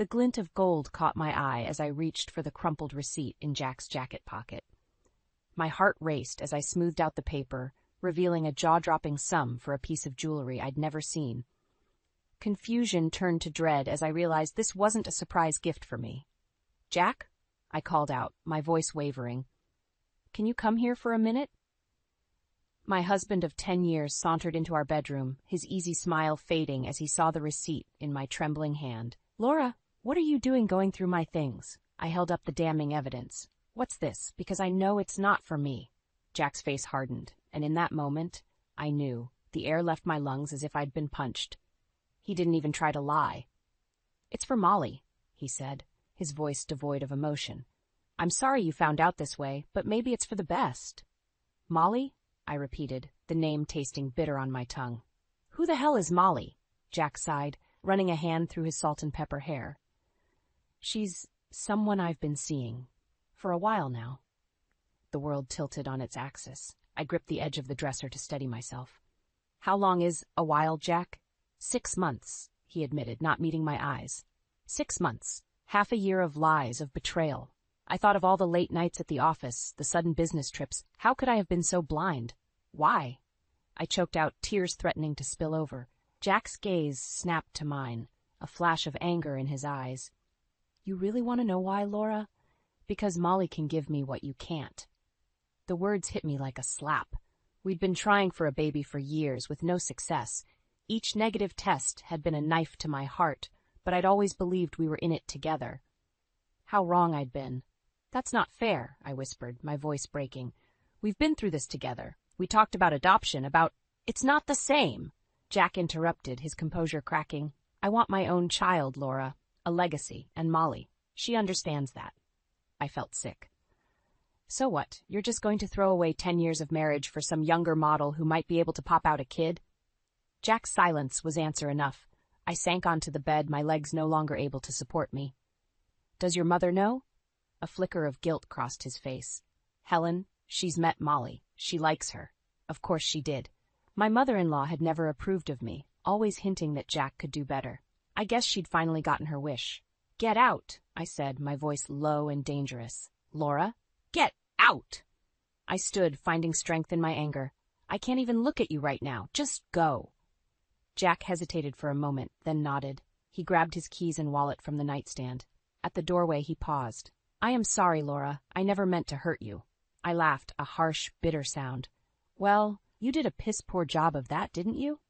The glint of gold caught my eye as I reached for the crumpled receipt in Jack's jacket pocket. My heart raced as I smoothed out the paper, revealing a jaw-dropping sum for a piece of jewelry I'd never seen. Confusion turned to dread as I realized this wasn't a surprise gift for me. "Jack?" I called out, my voice wavering. "Can you come here for a minute?" My husband of 10 years sauntered into our bedroom, his easy smile fading as he saw the receipt in my trembling hand. "Laura, what are you doing going through my things?" I held up the damning evidence. "What's this? Because I know it's not for me." Jack's face hardened, and in that moment, I knew. The air left my lungs as if I'd been punched. He didn't even try to lie. "It's for Molly," he said, his voice devoid of emotion. "I'm sorry you found out this way, but maybe it's for the best." "Molly?" I repeated, the name tasting bitter on my tongue. "Who the hell is Molly?" Jack sighed, running a hand through his salt and pepper hair. "She's someone I've been seeing. For a while now." The world tilted on its axis. I gripped the edge of the dresser to steady myself. "How long is a while, Jack?" 6 months, he admitted, not meeting my eyes. 6 months. Half a year of lies, of betrayal. I thought of all the late nights at the office, the sudden business trips. How could I have been so blind? Why? I choked out, tears threatening to spill over. Jack's gaze snapped to mine, a flash of anger in his eyes. "You really want to know why, Laura? Because Molly can give me what you can't." The words hit me like a slap. We'd been trying for a baby for years, with no success. Each negative test had been a knife to my heart, but I'd always believed we were in it together. How wrong I'd been. "That's not fair," I whispered, my voice breaking. "We've been through this together. We talked about adoption, about—" "It's not the same," Jack interrupted, his composure cracking. "I want my own child, Laura. A legacy, and Molly. She understands that." I felt sick. "So what? You're just going to throw away 10 years of marriage for some younger model who might be able to pop out a kid?" Jack's silence was answer enough. I sank onto the bed, my legs no longer able to support me. "Does your mother know?" A flicker of guilt crossed his face. "Helen, she's met Molly. She likes her." Of course she did. My mother-in-law had never approved of me, always hinting that Jack could do better. I guess she'd finally gotten her wish. "Get out," I said, my voice low and dangerous. "Laura, get out!" I stood, finding strength in my anger. "I can't even look at you right now. Just go." Jack hesitated for a moment, then nodded. He grabbed his keys and wallet from the nightstand. At the doorway, he paused. "I am sorry, Laura. I never meant to hurt you." I laughed, a harsh, bitter sound. "Well, you did a piss-poor job of that, didn't you?"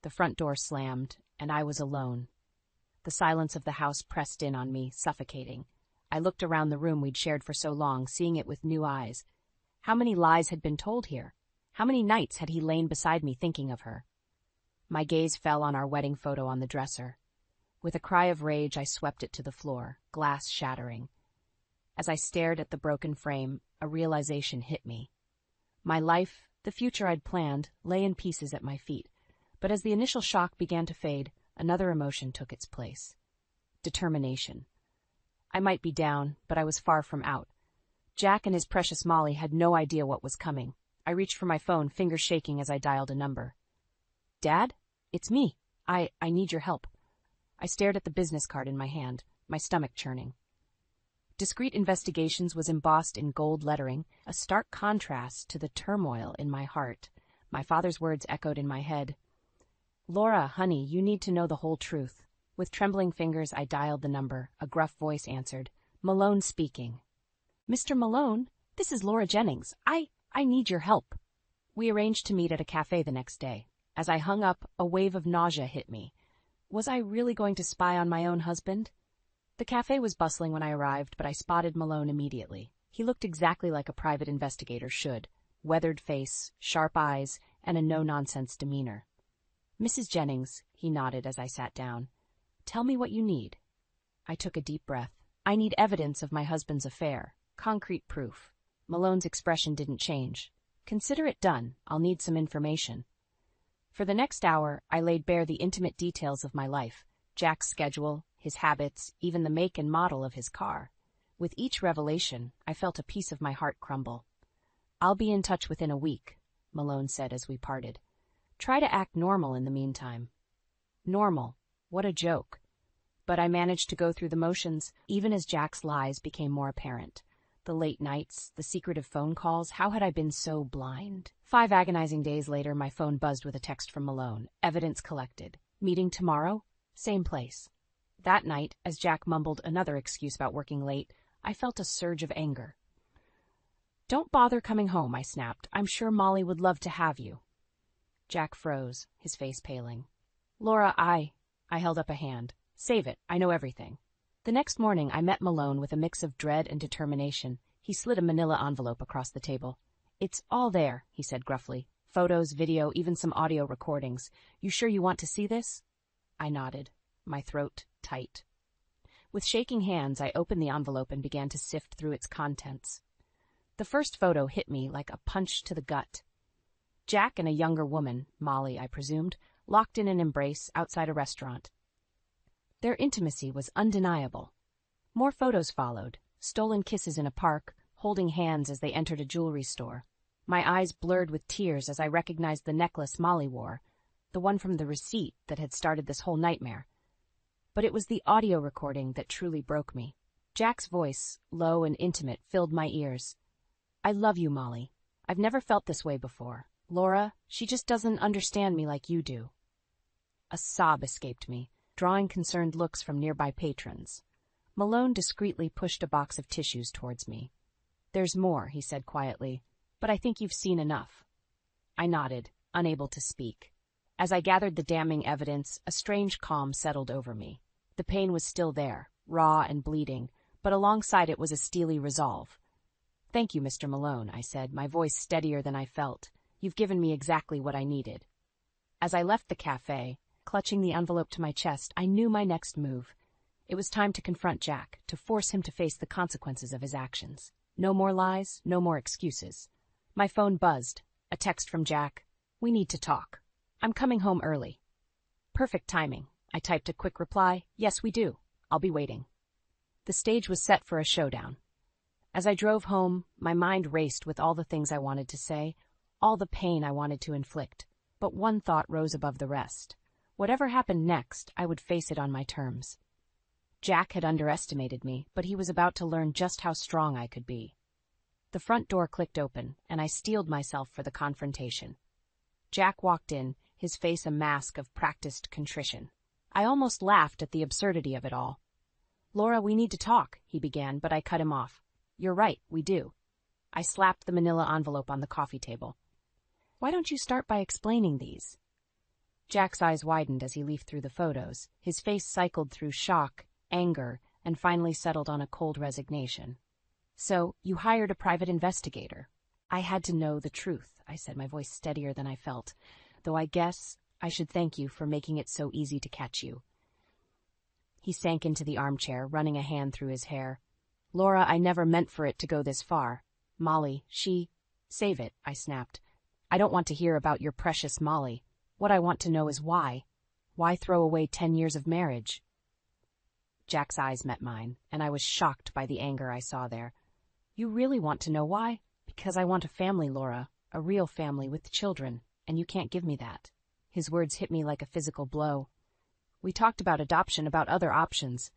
The front door slammed, and I was alone. The silence of the house pressed in on me, suffocating. I looked around the room we'd shared for so long, seeing it with new eyes. How many lies had been told here? How many nights had he lain beside me thinking of her? My gaze fell on our wedding photo on the dresser. With a cry of rage, I swept it to the floor, glass shattering. As I stared at the broken frame, a realization hit me. My life, the future I'd planned, lay in pieces at my feet, but as the initial shock began to fade, another emotion took its place. Determination. I might be down, but I was far from out. Jack and his precious Molly had no idea what was coming. I reached for my phone, fingers shaking as I dialed a number. "Dad? It's me. I need your help." I stared at the business card in my hand, my stomach churning. Discreet Investigations was embossed in gold lettering, a stark contrast to the turmoil in my heart. My father's words echoed in my head. "Laura, honey, you need to know the whole truth." With trembling fingers, I dialed the number. A gruff voice answered. "Malone speaking." "Mr. Malone, this is Laura Jennings. I need your help." We arranged to meet at a cafe the next day. As I hung up, a wave of nausea hit me. Was I really going to spy on my own husband? The cafe was bustling when I arrived, but I spotted Malone immediately. He looked exactly like a private investigator should. Weathered face, sharp eyes, and a no-nonsense demeanor. "Mrs. Jennings," he nodded as I sat down. "Tell me what you need." I took a deep breath. "I need evidence of my husband's affair. Concrete proof." Malone's expression didn't change. "Consider it done. I'll need some information." For the next hour, I laid bare the intimate details of my life, Jack's schedule, his habits, even the make and model of his car. With each revelation, I felt a piece of my heart crumble. "I'll be in touch within a week," Malone said as we parted. "Try to act normal in the meantime." Normal. What a joke. but I managed to go through the motions, even as Jack's lies became more apparent. The late nights, the secretive phone calls, how had I been so blind? 5 agonizing days later, my phone buzzed with a text from Malone. Evidence collected. Meeting tomorrow? Same place. That night, as Jack mumbled another excuse about working late, I felt a surge of anger. Don't bother coming home, I snapped. I'm sure Molly would love to have you. Jack froze, his face paling. Laura, I held up a hand. Save it, I know everything. The next morning, I met Malone with a mix of dread and determination. He slid a manila envelope across the table. It's all there, he said gruffly. Photos, video, even some audio recordings. You sure you want to see this? I nodded, my throat tight. With shaking hands, I opened the envelope and began to sift through its contents. The first photo hit me like a punch to the gut. Jack and a younger woman, Molly, I presumed, locked in an embrace outside a restaurant. Their intimacy was undeniable. More photos followed, stolen kisses in a park, holding hands as they entered a jewelry store. My eyes blurred with tears as I recognized the necklace Molly wore, the one from the receipt that had started this whole nightmare. But it was the audio recording that truly broke me. Jack's voice, low and intimate, filled my ears. I love you, Molly. I've never felt this way before. Laura, she just doesn't understand me like you do. A sob escaped me, drawing concerned looks from nearby patrons. Malone discreetly pushed a box of tissues towards me. There's more, he said quietly, but I think you've seen enough. I nodded, unable to speak. As I gathered the damning evidence, a strange calm settled over me. The pain was still there, raw and bleeding, but alongside it was a steely resolve. Thank you, Mr. Malone, I said, my voice steadier than I felt. You've given me exactly what I needed. As I left the cafe, clutching the envelope to my chest, I knew my next move. It was time to confront Jack, to force him to face the consequences of his actions. No more lies, no more excuses. My phone buzzed. A text from Jack. We need to talk. I'm coming home early. Perfect timing. I typed a quick reply. Yes, we do. I'll be waiting. The stage was set for a showdown. As I drove home, my mind raced with all the things I wanted to say, all the pain I wanted to inflict. But one thought rose above the rest. Whatever happened next, I would face it on my terms. Jack had underestimated me, but he was about to learn just how strong I could be. The front door clicked open, and I steeled myself for the confrontation. Jack walked in, his face a mask of practiced contrition. I almost laughed at the absurdity of it all. Laura, we need to talk, he began, but I cut him off. You're right, we do. I slapped the manila envelope on the coffee table. Why don't you start by explaining these? Jack's eyes widened as he leafed through the photos. His face cycled through shock, anger, and finally settled on a cold resignation. So, you hired a private investigator. I had to know the truth, I said, my voice steadier than I felt, though I guess I should thank you for making it so easy to catch you. He sank into the armchair, running a hand through his hair. Laura, I never meant for it to go this far. Molly, Save it, I snapped. I don't want to hear about your precious Molly. What I want to know is why. Why throw away 10 years of marriage? Jack's eyes met mine, and I was shocked by the anger I saw there. You really want to know why? Because I want a family, Laura, a real family with children, and you can't give me that. His words hit me like a physical blow. We talked about adoption, about other options.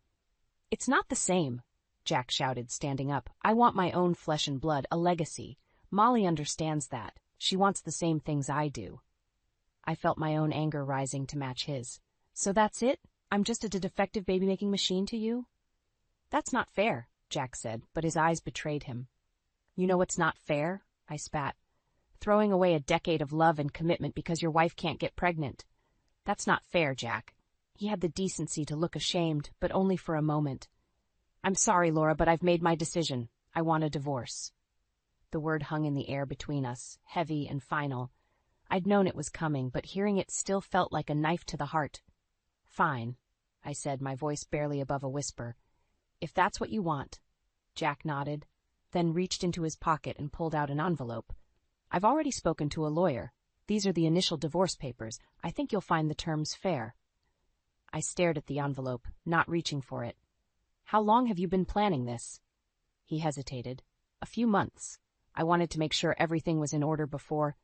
It's not the same, Jack shouted, standing up. I want my own flesh and blood, a legacy. Molly understands that. She wants the same things I do. I felt my own anger rising to match his. So that's it? I'm just a defective baby-making machine to you? That's not fair, Jack said, but his eyes betrayed him. You know what's not fair? I spat. Throwing away a decade of love and commitment because your wife can't get pregnant. That's not fair, Jack. He had the decency to look ashamed, but only for a moment. I'm sorry, Laura, but I've made my decision. I want a divorce. The word hung in the air between us, heavy and final. I'd known it was coming, but hearing it still felt like a knife to the heart. Fine, I said, my voice barely above a whisper. If that's what you want. Jack nodded, then reached into his pocket and pulled out an envelope. I've already spoken to a lawyer. These are the initial divorce papers. I think you'll find the terms fair. I stared at the envelope, not reaching for it. How long have you been planning this? He hesitated. A few months. I wanted to make sure everything was in order before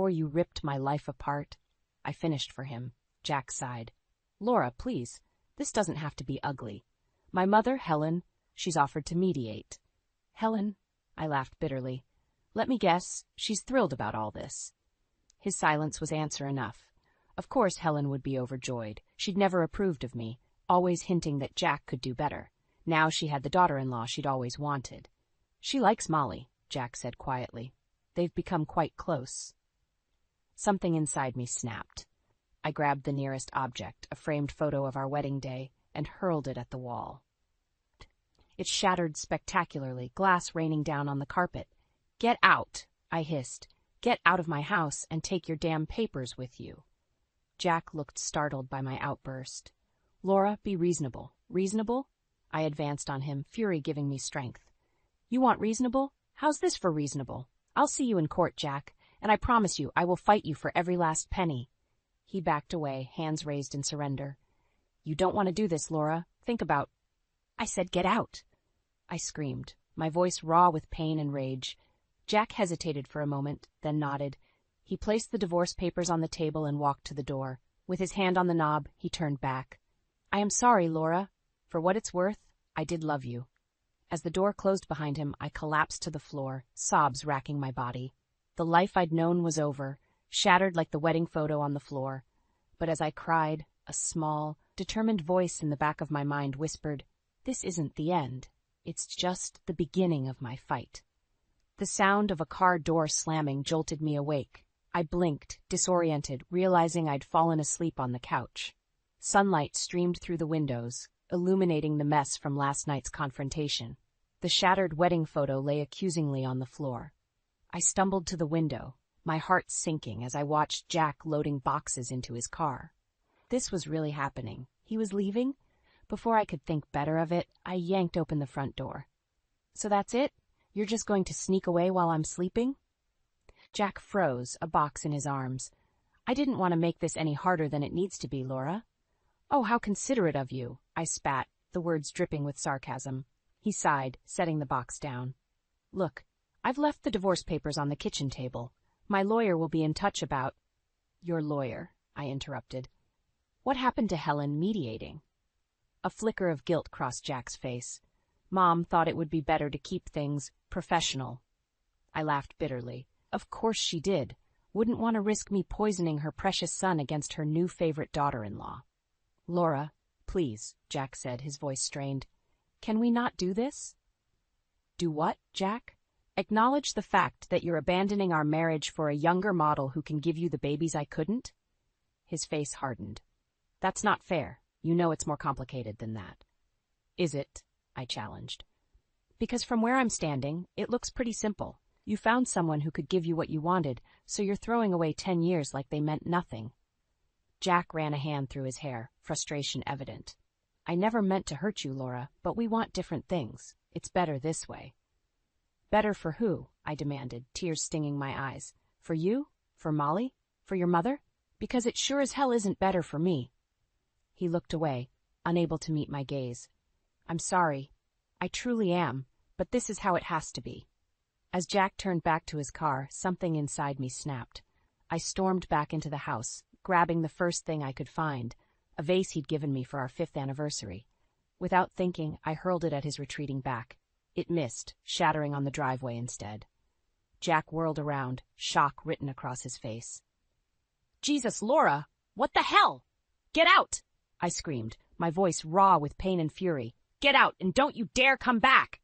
you ripped my life apart. I finished for him. Jack sighed. Laura, please. This doesn't have to be ugly. My mother, Helen, she's offered to mediate. Helen, I laughed bitterly. Let me guess, she's thrilled about all this. His silence was answer enough. Of course Helen would be overjoyed. She'd never approved of me, always hinting that Jack could do better. Now she had the daughter-in-law she'd always wanted. She likes Molly, Jack said quietly. They've become quite close. Something inside me snapped. I grabbed the nearest object, a framed photo of our wedding day, and hurled it at the wall. It shattered spectacularly, glass raining down on the carpet. Get out, I hissed. Get out of my house and take your damn papers with you. Jack looked startled by my outburst. Laura, be reasonable. Reasonable? I advanced on him, fury giving me strength. You want reasonable? How's this for reasonable? I'll see you in court, Jack, and I promise you I will fight you for every last penny. He backed away, hands raised in surrender. You don't want to do this, Laura. Think about... I said get out. I screamed, my voice raw with pain and rage. Jack hesitated for a moment, then nodded. He placed the divorce papers on the table and walked to the door. With his hand on the knob, he turned back. I am sorry, Laura. For what it's worth, I did love you. As the door closed behind him, I collapsed to the floor, sobs racking my body. The life I'd known was over, shattered like the wedding photo on the floor. But as I cried, a small, determined voice in the back of my mind whispered, "This isn't the end. It's just the beginning of my fight." The sound of a car door slamming jolted me awake. I blinked, disoriented, realizing I'd fallen asleep on the couch. Sunlight streamed through the windows, illuminating the mess from last night's confrontation. The shattered wedding photo lay accusingly on the floor. I stumbled to the window, my heart sinking as I watched Jack loading boxes into his car. This was really happening. He was leaving? Before I could think better of it, I yanked open the front door. So that's it? You're just going to sneak away while I'm sleeping? Jack froze, a box in his arms. I didn't want to make this any harder than it needs to be, Laura. Oh, how considerate of you, I spat, the words dripping with sarcasm. He sighed, setting the box down. Look, I've left the divorce papers on the kitchen table. My lawyer will be in touch about... Your lawyer, I interrupted. What happened to Helen mediating? A flicker of guilt crossed Jack's face. Mom thought it would be better to keep things professional. I laughed bitterly. Of course she did. Wouldn't want to risk me poisoning her precious son against her new favorite daughter-in-law. Laura, please, Jack said, his voice strained. Can we not do this? Do what, Jack? Acknowledge the fact that you're abandoning our marriage for a younger model who can give you the babies I couldn't? His face hardened. That's not fair. You know it's more complicated than that. Is it? I challenged. Because from where I'm standing, it looks pretty simple. You found someone who could give you what you wanted, so you're throwing away 10 years like they meant nothing. Jack ran a hand through his hair, frustration evident. I never meant to hurt you, Laura, but we want different things. It's better this way. Better for who? I demanded, tears stinging my eyes. For you? For Molly? For your mother? Because it sure as hell isn't better for me. He looked away, unable to meet my gaze. I'm sorry. I truly am, but this is how it has to be. As Jack turned back to his car, something inside me snapped. I stormed back into the house, grabbing the first thing I could find, a vase he'd given me for our 5th anniversary. Without thinking, I hurled it at his retreating back. It missed, shattering on the driveway instead. Jack whirled around, shock written across his face. Jesus, Laura! What the hell? Get out! I screamed, my voice raw with pain and fury. Get out, and don't you dare come back!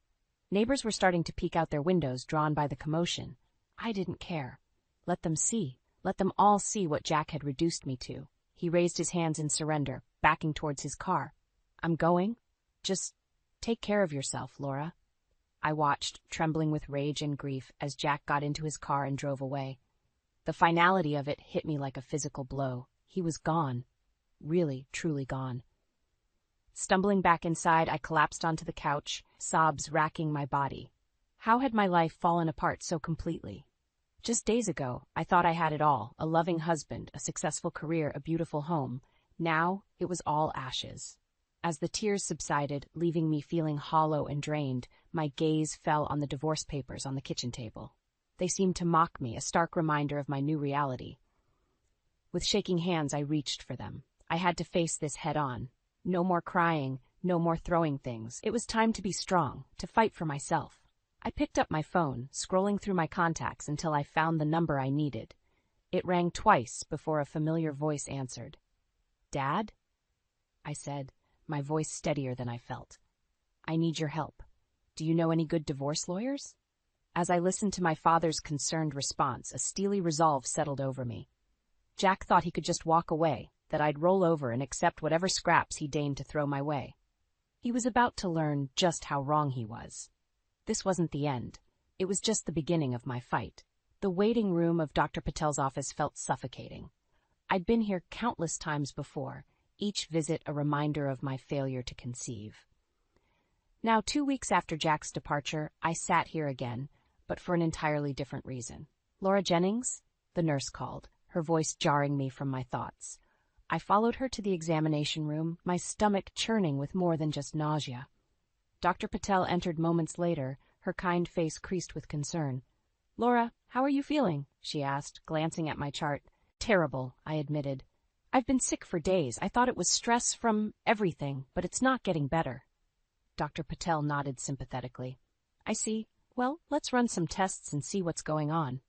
Neighbors were starting to peek out their windows, drawn by the commotion. I didn't care. Let them see. Let them all see what Jack had reduced me to. He raised his hands in surrender, backing towards his car. I'm going. Just take care of yourself, Laura. I watched, trembling with rage and grief, as Jack got into his car and drove away. The finality of it hit me like a physical blow. He was gone. Really, truly gone. Stumbling back inside, I collapsed onto the couch, sobs racking my body. How had my life fallen apart so completely? Just days ago, I thought I had it all, a loving husband, a successful career, a beautiful home. Now, it was all ashes. As the tears subsided, leaving me feeling hollow and drained, my gaze fell on the divorce papers on the kitchen table. They seemed to mock me, a stark reminder of my new reality. With shaking hands, I reached for them. I had to face this head on. No more crying, no more throwing things. It was time to be strong, to fight for myself. I picked up my phone, scrolling through my contacts until I found the number I needed. It rang twice before a familiar voice answered. "Dad?" I said, my voice steadier than I felt. "I need your help. Do you know any good divorce lawyers?" As I listened to my father's concerned response, a steely resolve settled over me. Jack thought he could just walk away, that I'd roll over and accept whatever scraps he deigned to throw my way. He was about to learn just how wrong he was. This wasn't the end. It was just the beginning of my fight. The waiting room of Dr. Patel's office felt suffocating. I'd been here countless times before, each visit a reminder of my failure to conceive. Now, 2 weeks after Jack's departure, I sat here again, but for an entirely different reason. "Laura Jennings?" the nurse called, her voice jarring me from my thoughts. I followed her to the examination room, my stomach churning with more than just nausea. Dr. Patel entered moments later, her kind face creased with concern. "Laura, how are you feeling?" she asked, glancing at my chart. "Terrible," I admitted. "I've been sick for days. I thought it was stress from everything, but it's not getting better." Dr. Patel nodded sympathetically. "I see. Well, let's run some tests and see what's going on."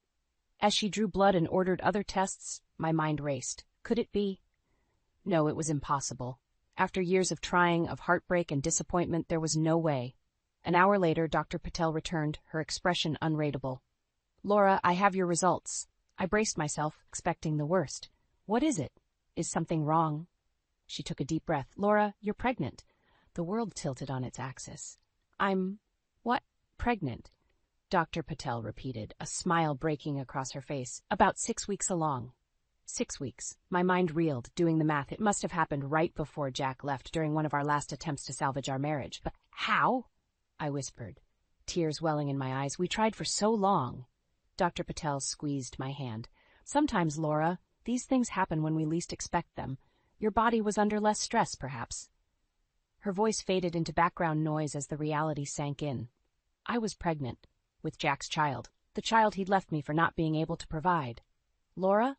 As she drew blood and ordered other tests, my mind raced. Could it be? No, it was impossible. After years of trying, of heartbreak and disappointment, there was no way. An hour later, Dr. Patel returned, her expression unreadable. "Laura, I have your results." I braced myself, expecting the worst. "What is it? Is something wrong?" She took a deep breath. "Laura, you're pregnant." The world tilted on its axis. What? Pregnant?" Dr. Patel repeated, a smile breaking across her face. "About 6 weeks along." 6 weeks. My mind reeled, doing the math. It must have happened right before Jack left, during one of our last attempts to salvage our marriage. "But how?" I whispered, tears welling in my eyes. "We tried for so long." Dr. Patel squeezed my hand. "Sometimes, Laura, these things happen when we least expect them. Your body was under less stress, perhaps." Her voice faded into background noise as the reality sank in. I was pregnant, with Jack's child, the child he'd left me for not being able to provide. "Laura?"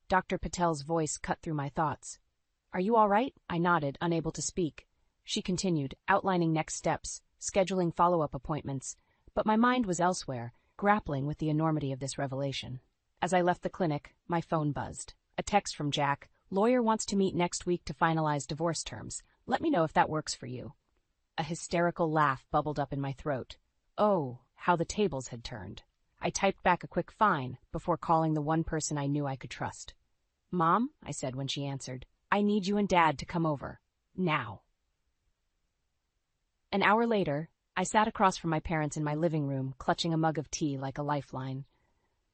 Dr. Patel's voice cut through my thoughts. "Are you all right?" I nodded, unable to speak. She continued, outlining next steps, scheduling follow-up appointments, but my mind was elsewhere, grappling with the enormity of this revelation. As I left the clinic, my phone buzzed. A text from Jack. "Lawyer wants to meet next week to finalize divorce terms. Let me know if that works for you." A hysterical laugh bubbled up in my throat. Oh, how the tables had turned. I typed back a quick "fine" before calling the one person I knew I could trust. "Mom," I said when she answered, "I need you and Dad to come over. Now." An hour later, I sat across from my parents in my living room, clutching a mug of tea like a lifeline.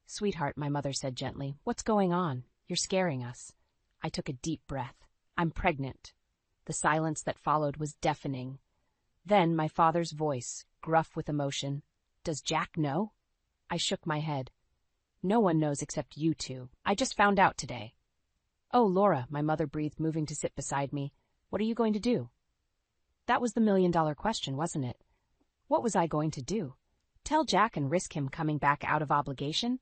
"Sweetheart," my mother said gently, "what's going on? You're scaring us." I took a deep breath. "I'm pregnant." The silence that followed was deafening. Then my father's voice, gruff with emotion. "Does Jack know?" I shook my head. "No one knows except you two. I just found out today." "Oh, Laura," my mother breathed, moving to sit beside me. "What are you going to do?" That was the million-dollar question, wasn't it? What was I going to do? Tell Jack and risk him coming back out of obligation?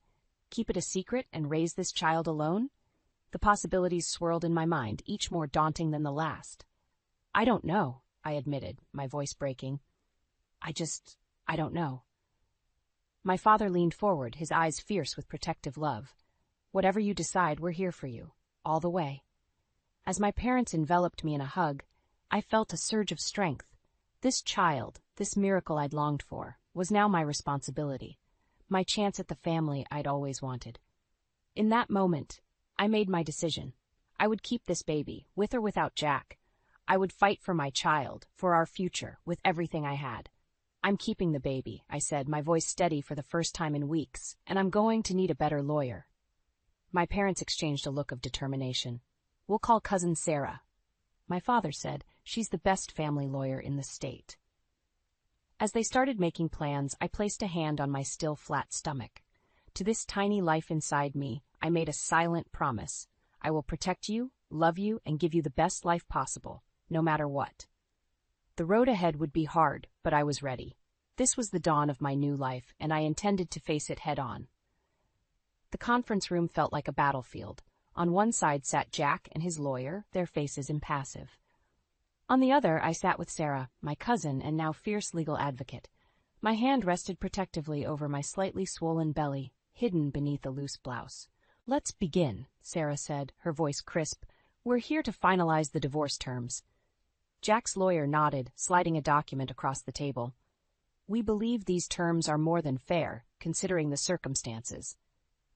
Keep it a secret and raise this child alone? The possibilities swirled in my mind, each more daunting than the last. "I don't know," I admitted, my voice breaking. I don't know." My father leaned forward, his eyes fierce with protective love. "Whatever you decide, we're here for you, all the way." As my parents enveloped me in a hug, I felt a surge of strength. This child, this miracle I'd longed for, was now my responsibility, my chance at the family I'd always wanted. In that moment, I made my decision. I would keep this baby, with or without Jack. I would fight for my child, for our future, with everything I had. "I'm keeping the baby," I said, my voice steady for the first time in weeks, "and I'm going to need a better lawyer." My parents exchanged a look of determination. "We'll call cousin Sarah." My father said, "She's the best family lawyer in the state." As they started making plans, I placed a hand on my still flat stomach. To this tiny life inside me, I made a silent promise. I will protect you, love you, and give you the best life possible, no matter what. The road ahead would be hard, but I was ready. This was the dawn of my new life, and I intended to face it head on. The conference room felt like a battlefield. On one side sat Jack and his lawyer, their faces impassive. On the other, I sat with Sarah, my cousin and now fierce legal advocate. My hand rested protectively over my slightly swollen belly, hidden beneath a loose blouse. "Let's begin," Sarah said, her voice crisp. "We're here to finalize the divorce terms." Jack's lawyer nodded, sliding a document across the table. "We believe these terms are more than fair, considering the circumstances."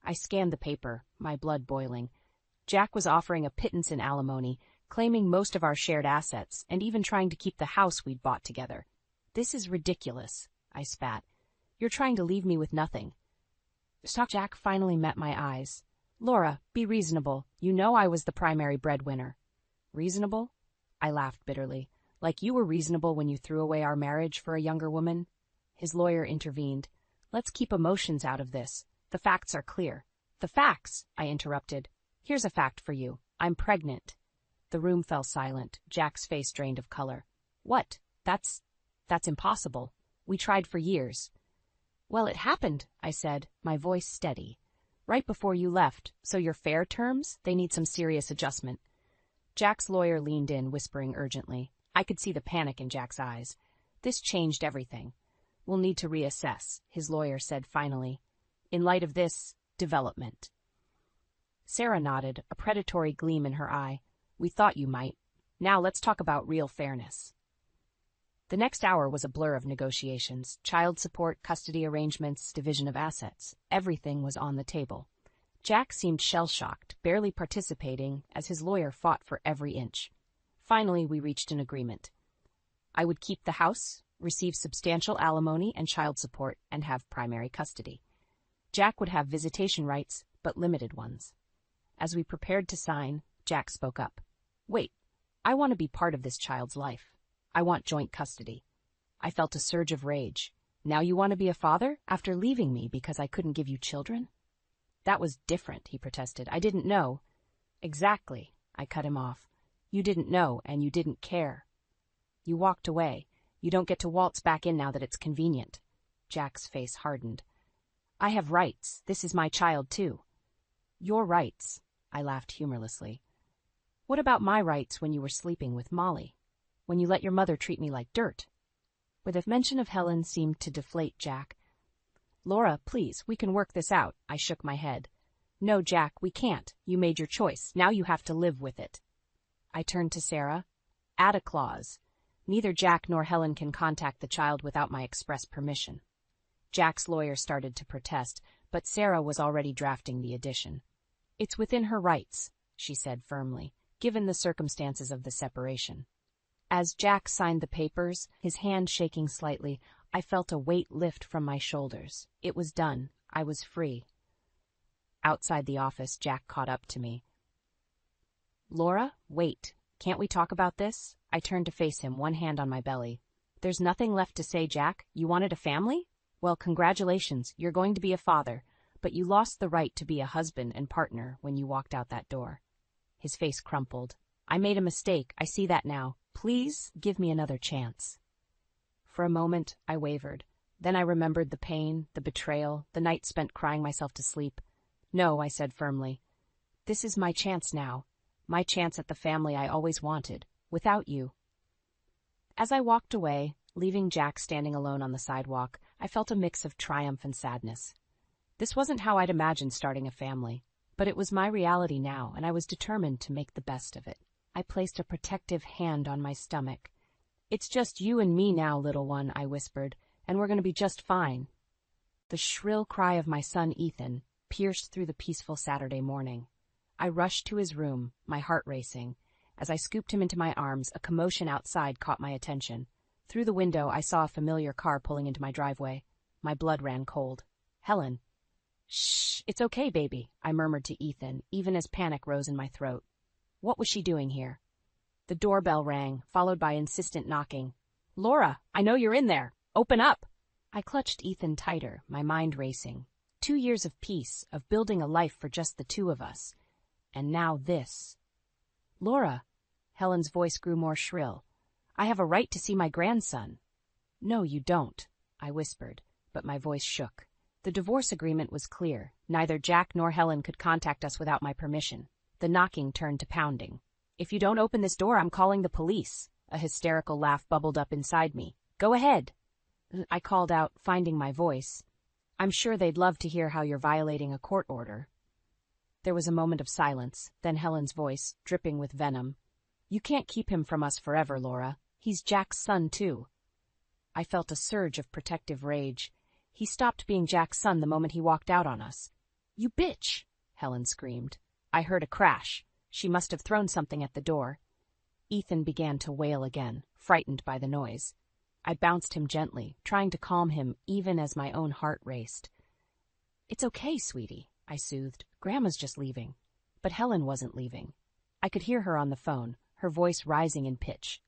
I scanned the paper, my blood boiling. Jack was offering a pittance in alimony, claiming most of our shared assets, and even trying to keep the house we'd bought together. "This is ridiculous," I spat. "You're trying to leave me with nothing." Jack finally met my eyes. "Laura, be reasonable. You know I was the primary breadwinner." "Reasonable?" I laughed bitterly. "Like you were reasonable when you threw away our marriage for a younger woman?" His lawyer intervened. "Let's keep emotions out of this. The facts are clear." "The facts?" I interrupted. "Here's a fact for you. I'm pregnant." The room fell silent, Jack's face drained of color. "What? That's impossible. We tried for years." "Well, it happened," I said, my voice steady. "Right before you left, so your fair terms, they need some serious adjustment." Jack's lawyer leaned in, whispering urgently. I could see the panic in Jack's eyes. "This changed everything. We'll need to reassess," his lawyer said finally, "in light of this development." Sarah nodded, a predatory gleam in her eye. "We thought you might. Now let's talk about real fairness." The next hour was a blur of negotiations, child support, custody arrangements, division of assets. Everything was on the table. Jack seemed shell-shocked, barely participating, as his lawyer fought for every inch. Finally, we reached an agreement. I would keep the house, receive substantial alimony and child support, and have primary custody. Jack would have visitation rights, but limited ones. As we prepared to sign, Jack spoke up. "Wait, I want to be part of this child's life. I want joint custody." I felt a surge of rage. "Now you want to be a father, after leaving me because I couldn't give you children?" "That was different," he protested. "I didn't know." "Exactly," I cut him off. "You didn't know, and you didn't care. You walked away. You don't get to waltz back in now that it's convenient." Jack's face hardened. "I have rights. This is my child, too." "Your rights," I laughed humorlessly. "What about my rights when you were sleeping with Molly? When you let your mother treat me like dirt?" With a mention of Helen seemed to deflate Jack. "Laura, please, we can work this out." I shook my head. "No, Jack, we can't. You made your choice. Now you have to live with it." I turned to Sarah. "Add a clause. Neither Jack nor Helen can contact the child without my express permission." Jack's lawyer started to protest, but Sarah was already drafting the addition. "It's within her rights," she said firmly, "given the circumstances of the separation." As Jack signed the papers, his hand shaking slightly, I felt a weight lift from my shoulders. It was done. I was free. Outside the office, Jack caught up to me. "Laura, wait. Can't we talk about this?" I turned to face him, one hand on my belly. "There's nothing left to say, Jack. You wanted a family? Well, congratulations. You're going to be a father, but you lost the right to be a husband and partner when you walked out that door." His face crumpled. "I made a mistake. I see that now. Please give me another chance." For a moment, I wavered. Then I remembered the pain, the betrayal, the night spent crying myself to sleep. "No," I said firmly. "This is my chance now. My chance at the family I always wanted, without you." As I walked away, leaving Jack standing alone on the sidewalk, I felt a mix of triumph and sadness. This wasn't how I'd imagined starting a family, but it was my reality now, and I was determined to make the best of it. I placed a protective hand on my stomach. "It's just you and me now, little one," I whispered, "and we're going to be just fine." The shrill cry of my son Ethan pierced through the peaceful Saturday morning. I rushed to his room, my heart racing. As I scooped him into my arms, a commotion outside caught my attention. Through the window, I saw a familiar car pulling into my driveway. My blood ran cold. "Helen." "Shh, it's okay, baby," I murmured to Ethan, even as panic rose in my throat. What was she doing here? The doorbell rang, followed by insistent knocking. "Laura, I know you're in there. Open up." I clutched Ethan tighter, my mind racing. 2 years of peace, of building a life for just the two of us. And now this. "Laura," Helen's voice grew more shrill. "I have a right to see my grandson." "No, you don't," I whispered, but my voice shook. The divorce agreement was clear. Neither Jack nor Helen could contact us without my permission. The knocking turned to pounding. "If you don't open this door, I'm calling the police," A hysterical laugh bubbled up inside me. Go ahead, I called out, finding my voice. I'm sure they'd love to hear how you're violating a court order. There was a moment of silence, then Helen's voice, dripping with venom. You can't keep him from us forever, Laura. He's Jack's son, too. I felt a surge of protective rage. He stopped being Jack's son the moment he walked out on us. You bitch! Helen screamed. I heard a crash. She must have thrown something at the door. Ethan began to wail again, frightened by the noise. I bounced him gently, trying to calm him even as my own heart raced. It's okay, sweetie, I soothed. Grandma's just leaving. But Helen wasn't leaving. I could hear her on the phone, her voice rising in pitch.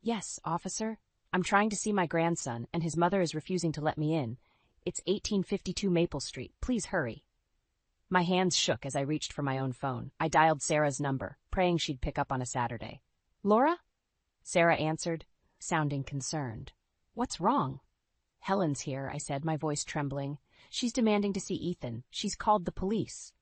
Yes, officer. I'm trying to see my grandson, and his mother is refusing to let me in. It's 1852 Maple Street. Please hurry. My hands shook as I reached for my own phone. I dialed Sarah's number, praying she'd pick up on a Saturday. Laura? Sarah answered, sounding concerned. What's wrong? Helen's here, I said, my voice trembling. She's demanding to see Ethan. She's called the police.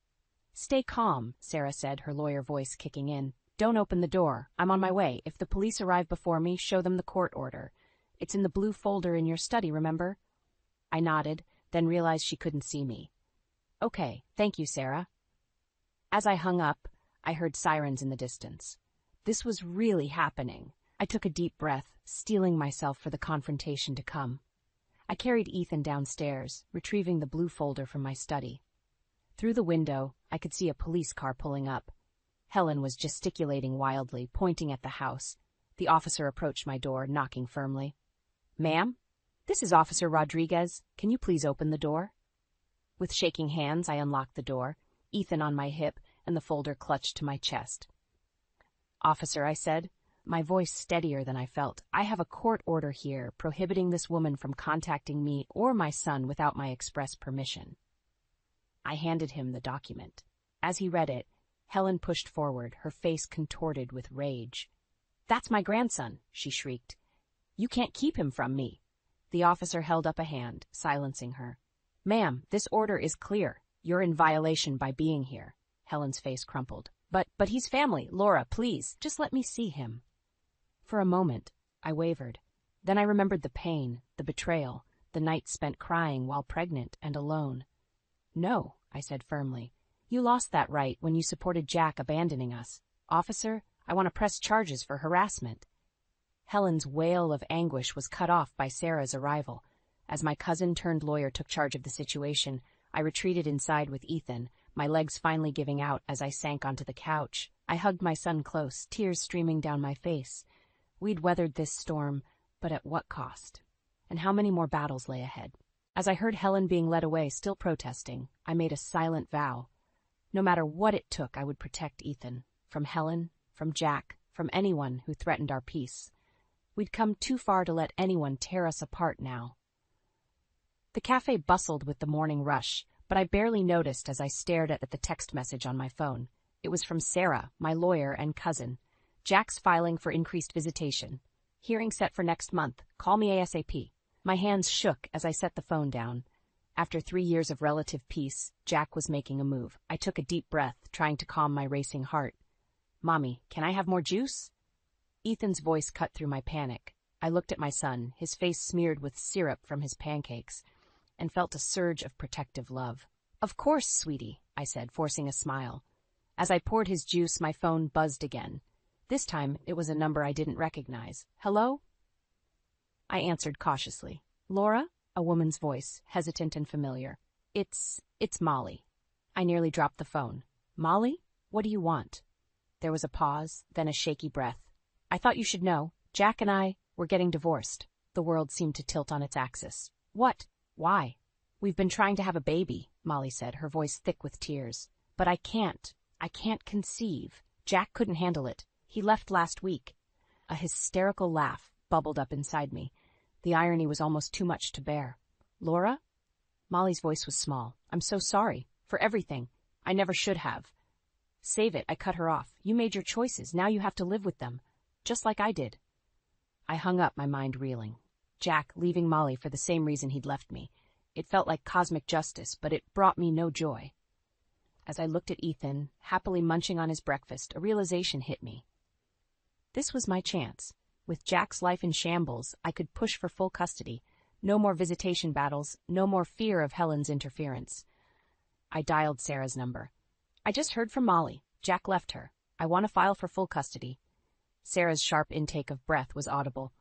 Stay calm, Sarah said, her lawyer voice kicking in. Don't open the door. I'm on my way. If the police arrive before me, show them the court order. It's in the blue folder in your study, remember? I nodded, then realized she couldn't see me. Okay, thank you, Sarah. As I hung up, I heard sirens in the distance. This was really happening. I took a deep breath, steeling myself for the confrontation to come. I carried Ethan downstairs, retrieving the blue folder from my study. Through the window, I could see a police car pulling up. Helen was gesticulating wildly, pointing at the house. The officer approached my door, knocking firmly. Ma'am? This is Officer Rodriguez. Can you please open the door? With shaking hands, I unlocked the door, Ethan on my hip and the folder clutched to my chest. Officer, I said, my voice steadier than I felt, I have a court order here prohibiting this woman from contacting me or my son without my express permission. I handed him the document. As he read it, Helen pushed forward, her face contorted with rage. That's my grandson, she shrieked. You can't keep him from me. The officer held up a hand, silencing her. Ma'am, this order is clear. You're in violation by being here. Helen's face crumpled. But he's family. Laura, please, just let me see him. For a moment, I wavered. Then I remembered the pain, the betrayal, the nights spent crying while pregnant and alone. No, I said firmly. You lost that right when you supported Jack abandoning us. Officer, I want to press charges for harassment. Helen's wail of anguish was cut off by Sarah's arrival. As my cousin-turned-lawyer took charge of the situation, I retreated inside with Ethan, my legs finally giving out as I sank onto the couch. I hugged my son close, tears streaming down my face. We'd weathered this storm, but at what cost? And how many more battles lay ahead? As I heard Helen being led away, still protesting, I made a silent vow. No matter what it took, I would protect Ethan. From Helen, from Jack, from anyone who threatened our peace. We'd come too far to let anyone tear us apart now. The cafe bustled with the morning rush, but I barely noticed as I stared at the text message on my phone. It was from Sarah, my lawyer and cousin. Jack's filing for increased visitation. Hearing set for next month. Call me ASAP. My hands shook as I set the phone down. After 3 years of relative peace, Jack was making a move. I took a deep breath, trying to calm my racing heart. Mommy, can I have more juice? Ethan's voice cut through my panic. I looked at my son, his face smeared with syrup from his pancakes, and felt a surge of protective love. Of course, sweetie, I said, forcing a smile. As I poured his juice, my phone buzzed again. This time, it was a number I didn't recognize. Hello? I answered cautiously. Laura? A woman's voice, hesitant and familiar. It's Molly. I nearly dropped the phone. Molly? What do you want? There was a pause, then a shaky breath. I thought you should know. Jack and I, we're getting divorced. The world seemed to tilt on its axis. What? Why? We've been trying to have a baby, Molly said, her voice thick with tears. But I can't conceive. Jack couldn't handle it. He left last week. A hysterical laugh bubbled up inside me. The irony was almost too much to bear. Laura? Molly's voice was small. I'm so sorry. For everything. I never should have. Save it, I cut her off. You made your choices. Now you have to live with them. Just like I did. I hung up, my mind reeling. Jack leaving Molly for the same reason he'd left me. It felt like cosmic justice, but it brought me no joy. As I looked at Ethan, happily munching on his breakfast, a realization hit me. This was my chance. With Jack's life in shambles, I could push for full custody. No more visitation battles, no more fear of Helen's interference. I dialed Sarah's number. I just heard from Molly. Jack left her. I want to file for full custody. Sarah's sharp intake of breath was audible.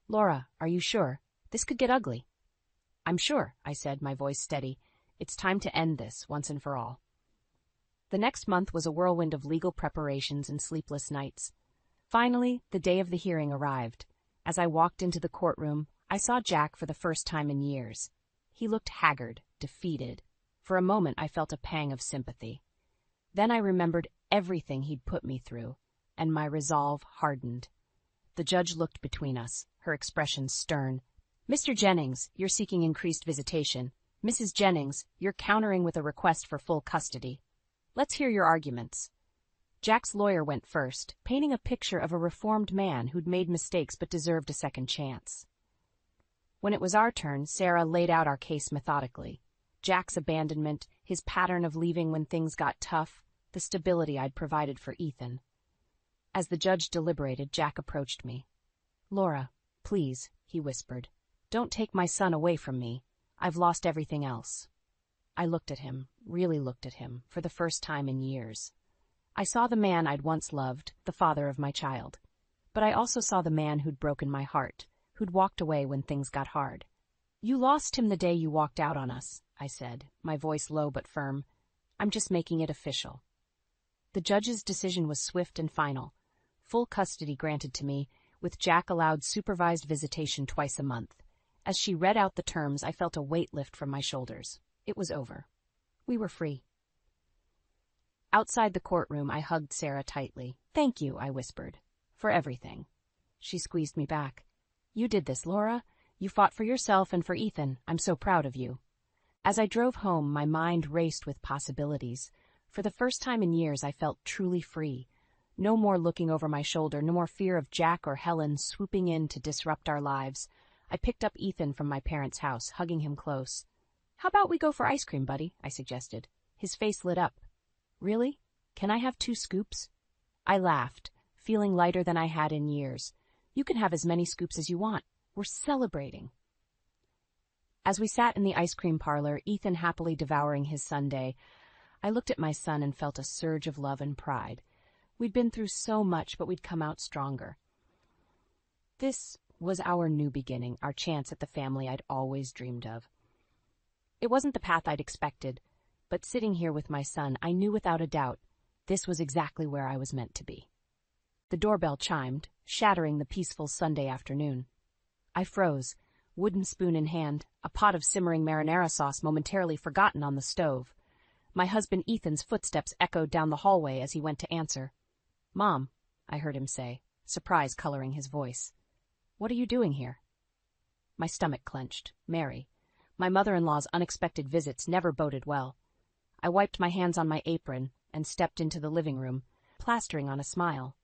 Laura, are you sure? This could get ugly. I'm sure, I said, my voice steady. It's time to end this, once and for all. The next month was a whirlwind of legal preparations and sleepless nights. Finally, the day of the hearing arrived. As I walked into the courtroom, I saw Jack for the first time in years. He looked haggard, defeated. For a moment, I felt a pang of sympathy. Then I remembered everything he'd put me through, and my resolve hardened. The judge looked between us, her expression stern. Mr. Jennings, you're seeking increased visitation. Mrs. Jennings, you're countering with a request for full custody. Let's hear your arguments. Jack's lawyer went first, painting a picture of a reformed man who'd made mistakes but deserved a second chance. When it was our turn, Sarah laid out our case methodically. Jack's abandonment, his pattern of leaving when things got tough, the stability I'd provided for Ethan. As the judge deliberated, Jack approached me. Laura, please, he whispered. Don't take my son away from me. I've lost everything else. I looked at him, really looked at him, for the first time in years. I saw the man I'd once loved, the father of my child. But I also saw the man who'd broken my heart, who'd walked away when things got hard. You lost him the day you walked out on us, I said, my voice low but firm. I'm just making it official. The judge's decision was swift and final. Full custody granted to me, with Jack allowed supervised visitation twice a month. As she read out the terms, I felt a weight lift from my shoulders. It was over. We were free. Outside the courtroom, I hugged Sarah tightly. Thank you, I whispered, for everything. She squeezed me back. You did this, Laura. You fought for yourself and for Ethan. I'm so proud of you. As I drove home, my mind raced with possibilities. For the first time in years, I felt truly free. No more looking over my shoulder, no more fear of Jack or Helen swooping in to disrupt our lives. I picked up Ethan from my parents' house, hugging him close. How about we go for ice cream, buddy? I suggested. His face lit up. Really? Can I have 2 scoops? I laughed, feeling lighter than I had in years. You can have as many scoops as you want. We're celebrating. As we sat in the ice cream parlor, Ethan happily devouring his sundae, I looked at my son and felt a surge of love and pride. We'd been through so much, but we'd come out stronger. This was our new beginning, our chance at the family I'd always dreamed of. It wasn't the path I'd expected, but sitting here with my son, I knew without a doubt this was exactly where I was meant to be. The doorbell chimed, shattering the peaceful Sunday afternoon. I froze, wooden spoon in hand, a pot of simmering marinara sauce momentarily forgotten on the stove. My husband Ethan's footsteps echoed down the hallway as he went to answer. Mom, I heard him say, surprise coloring his voice. What are you doing here? My stomach clenched. Mary. My mother-in-law's unexpected visits never boded well. I wiped my hands on my apron and stepped into the living room, plastering on a smile.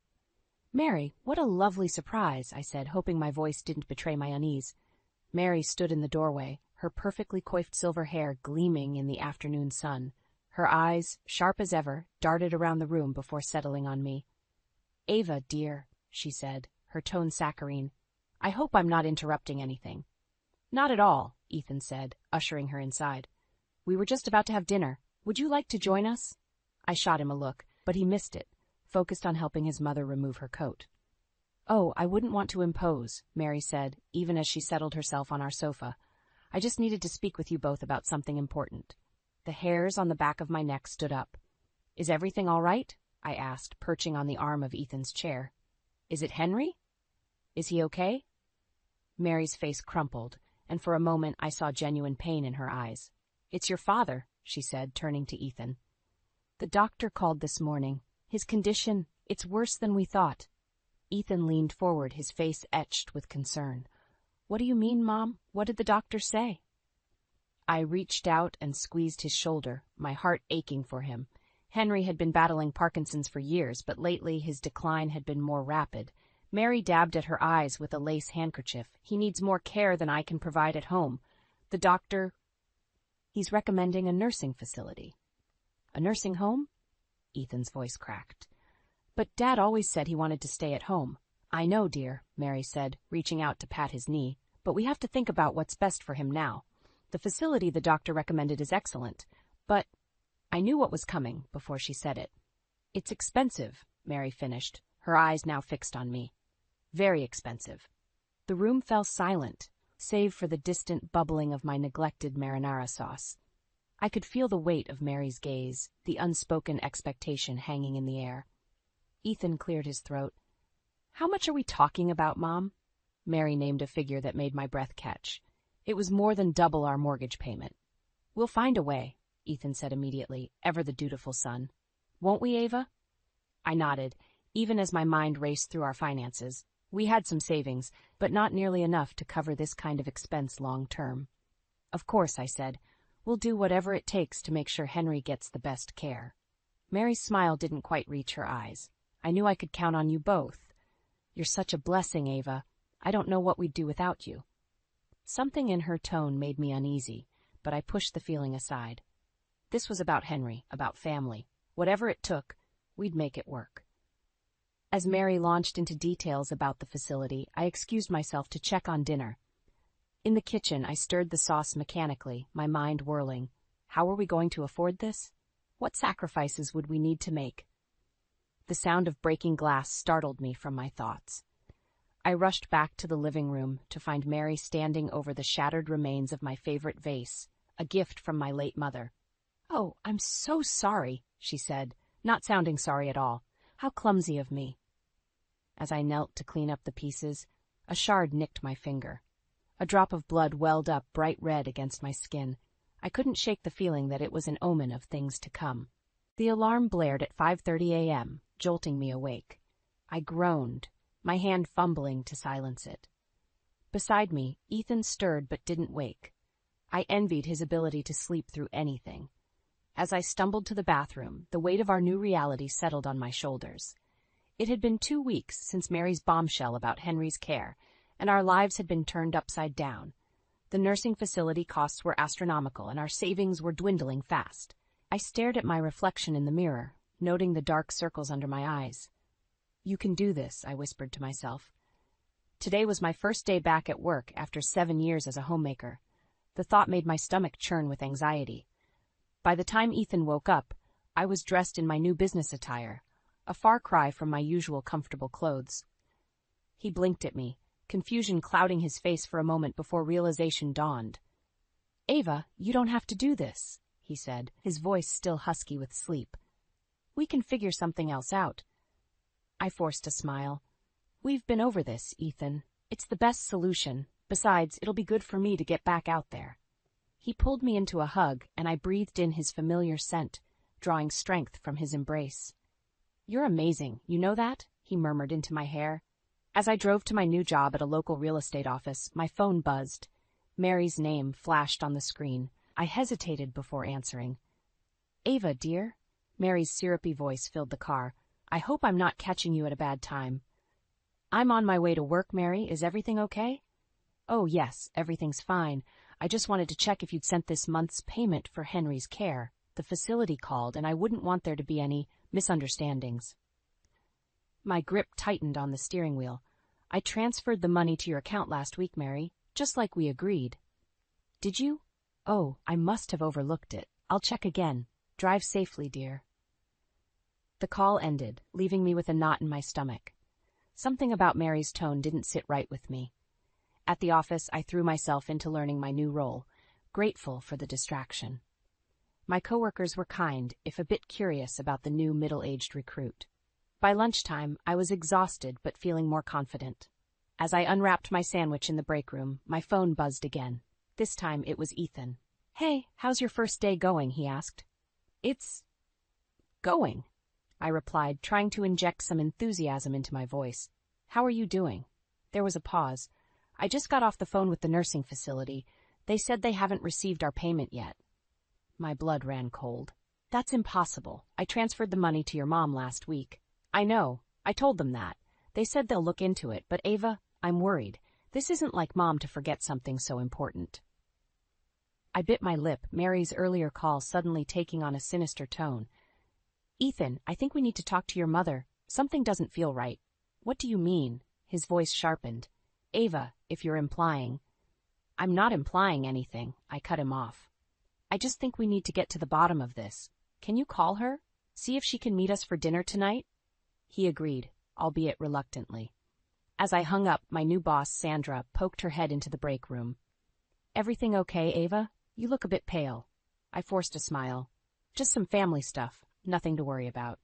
Mary, what a lovely surprise, I said, hoping my voice didn't betray my unease. Mary stood in the doorway, her perfectly coiffed silver hair gleaming in the afternoon sun. Her eyes, sharp as ever, darted around the room before settling on me. Ava, dear, she said, her tone saccharine. I hope I'm not interrupting anything. Not at all, Ethan said, ushering her inside. We were just about to have dinner. Would you like to join us? I shot him a look, but he missed it, focused on helping his mother remove her coat. Oh, I wouldn't want to impose, Mary said, even as she settled herself on our sofa. I just needed to speak with you both about something important. The hairs on the back of my neck stood up. Is everything all right? I asked, perching on the arm of Ethan's chair. Is it Henry? Is he okay? Mary's face crumpled, and for a moment I saw genuine pain in her eyes. It's your father, she said, turning to Ethan. The doctor called this morning. His condition, it's worse than we thought. Ethan leaned forward, his face etched with concern. What do you mean, Mom? What did the doctor say? I reached out and squeezed his shoulder, my heart aching for him. Henry had been battling Parkinson's for years, but lately his decline had been more rapid. Mary dabbed at her eyes with a lace handkerchief. He needs more care than I can provide at home. The doctor... He's recommending a nursing facility. A nursing home? Ethan's voice cracked. But Dad always said he wanted to stay at home. I know, dear, Mary said, reaching out to pat his knee, but we have to think about what's best for him now. The facility the doctor recommended is excellent, but I knew what was coming before she said it. It's expensive, Mary finished, her eyes now fixed on me. Very expensive. The room fell silent, save for the distant bubbling of my neglected marinara sauce. I could feel the weight of Mary's gaze, the unspoken expectation hanging in the air. Ethan cleared his throat. How much are we talking about, Mom? Mary named a figure that made my breath catch. It was more than double our mortgage payment. We'll find a way, Ethan said immediately, ever the dutiful son. Won't we, Ava? I nodded, even as my mind raced through our finances. We had some savings, but not nearly enough to cover this kind of expense long term. Of course, I said, we'll do whatever it takes to make sure Henry gets the best care. Mary's smile didn't quite reach her eyes. I knew I could count on you both. You're such a blessing, Ava. I don't know what we'd do without you. Something in her tone made me uneasy, but I pushed the feeling aside. This was about Henry, about family. Whatever it took, we'd make it work. As Mary launched into details about the facility, I excused myself to check on dinner. In the kitchen, I stirred the sauce mechanically, my mind whirling. How were we going to afford this? What sacrifices would we need to make? The sound of breaking glass startled me from my thoughts. I rushed back to the living room to find Mary standing over the shattered remains of my favorite vase, a gift from my late mother. "Oh, I'm so sorry," she said, not sounding sorry at all. "How clumsy of me." As I knelt to clean up the pieces, a shard nicked my finger. A drop of blood welled up bright red against my skin. I couldn't shake the feeling that it was an omen of things to come. The alarm blared at 5:30 a.m., jolting me awake. I groaned, my hand fumbling to silence it. Beside me, Ethan stirred but didn't wake. I envied his ability to sleep through anything. As I stumbled to the bathroom, the weight of our new reality settled on my shoulders. It had been 2 weeks since Mary's bombshell about Henry's care, and our lives had been turned upside down. The nursing facility costs were astronomical, and our savings were dwindling fast. I stared at my reflection in the mirror, noting the dark circles under my eyes. "You can do this," I whispered to myself. Today was my first day back at work after 7 years as a homemaker. The thought made my stomach churn with anxiety. By the time Ethan woke up, I was dressed in my new business attire, a far cry from my usual comfortable clothes. He blinked at me, confusion clouding his face for a moment before realization dawned. "Ava, you don't have to do this," he said, his voice still husky with sleep. "We can figure something else out." I forced a smile. "We've been over this, Ethan. It's the best solution. Besides, it'll be good for me to get back out there." He pulled me into a hug, and I breathed in his familiar scent, drawing strength from his embrace. "You're amazing, you know that?" he murmured into my hair. As I drove to my new job at a local real estate office, my phone buzzed. Mary's name flashed on the screen. I hesitated before answering. "Ava, dear?" Mary's syrupy voice filled the car. "I hope I'm not catching you at a bad time." "I'm on my way to work, Mary. Is everything okay?" "Oh, yes, everything's fine. I just wanted to check if you'd sent this month's payment for Henry's care. The facility called, and I wouldn't want there to be any misunderstandings." My grip tightened on the steering wheel. "I transferred the money to your account last week, Mary, just like we agreed." "Did you? Oh, I must have overlooked it. I'll check again. Drive safely, dear." The call ended, leaving me with a knot in my stomach. Something about Mary's tone didn't sit right with me. At the office, I threw myself into learning my new role, grateful for the distraction. My coworkers were kind, if a bit curious about the new middle-aged recruit. By lunchtime, I was exhausted but feeling more confident. As I unwrapped my sandwich in the break room, my phone buzzed again. This time it was Ethan. "Hey, how's your first day going?" he asked. "It's going," I replied, trying to inject some enthusiasm into my voice. "How are you doing?" There was a pause. "I just got off the phone with the nursing facility. They said they haven't received our payment yet." My blood ran cold. "That's impossible. I transferred the money to your mom last week." "I know. I told them that. They said they'll look into it, but Ava, I'm worried. This isn't like Mom to forget something so important." I bit my lip, Mary's earlier call suddenly taking on a sinister tone. "Ethan, I think we need to talk to your mother. Something doesn't feel right." "What do you mean?" His voice sharpened. Ava, if you're implying. I'm not implying anything, I cut him off. I just think we need to get to the bottom of this. Can you call her? See if she can meet us for dinner tonight? He agreed, albeit reluctantly. As I hung up, my new boss, Sandra, poked her head into the break room. Everything okay, Ava? You look a bit pale. I forced a smile. Just some family stuff, nothing to worry about.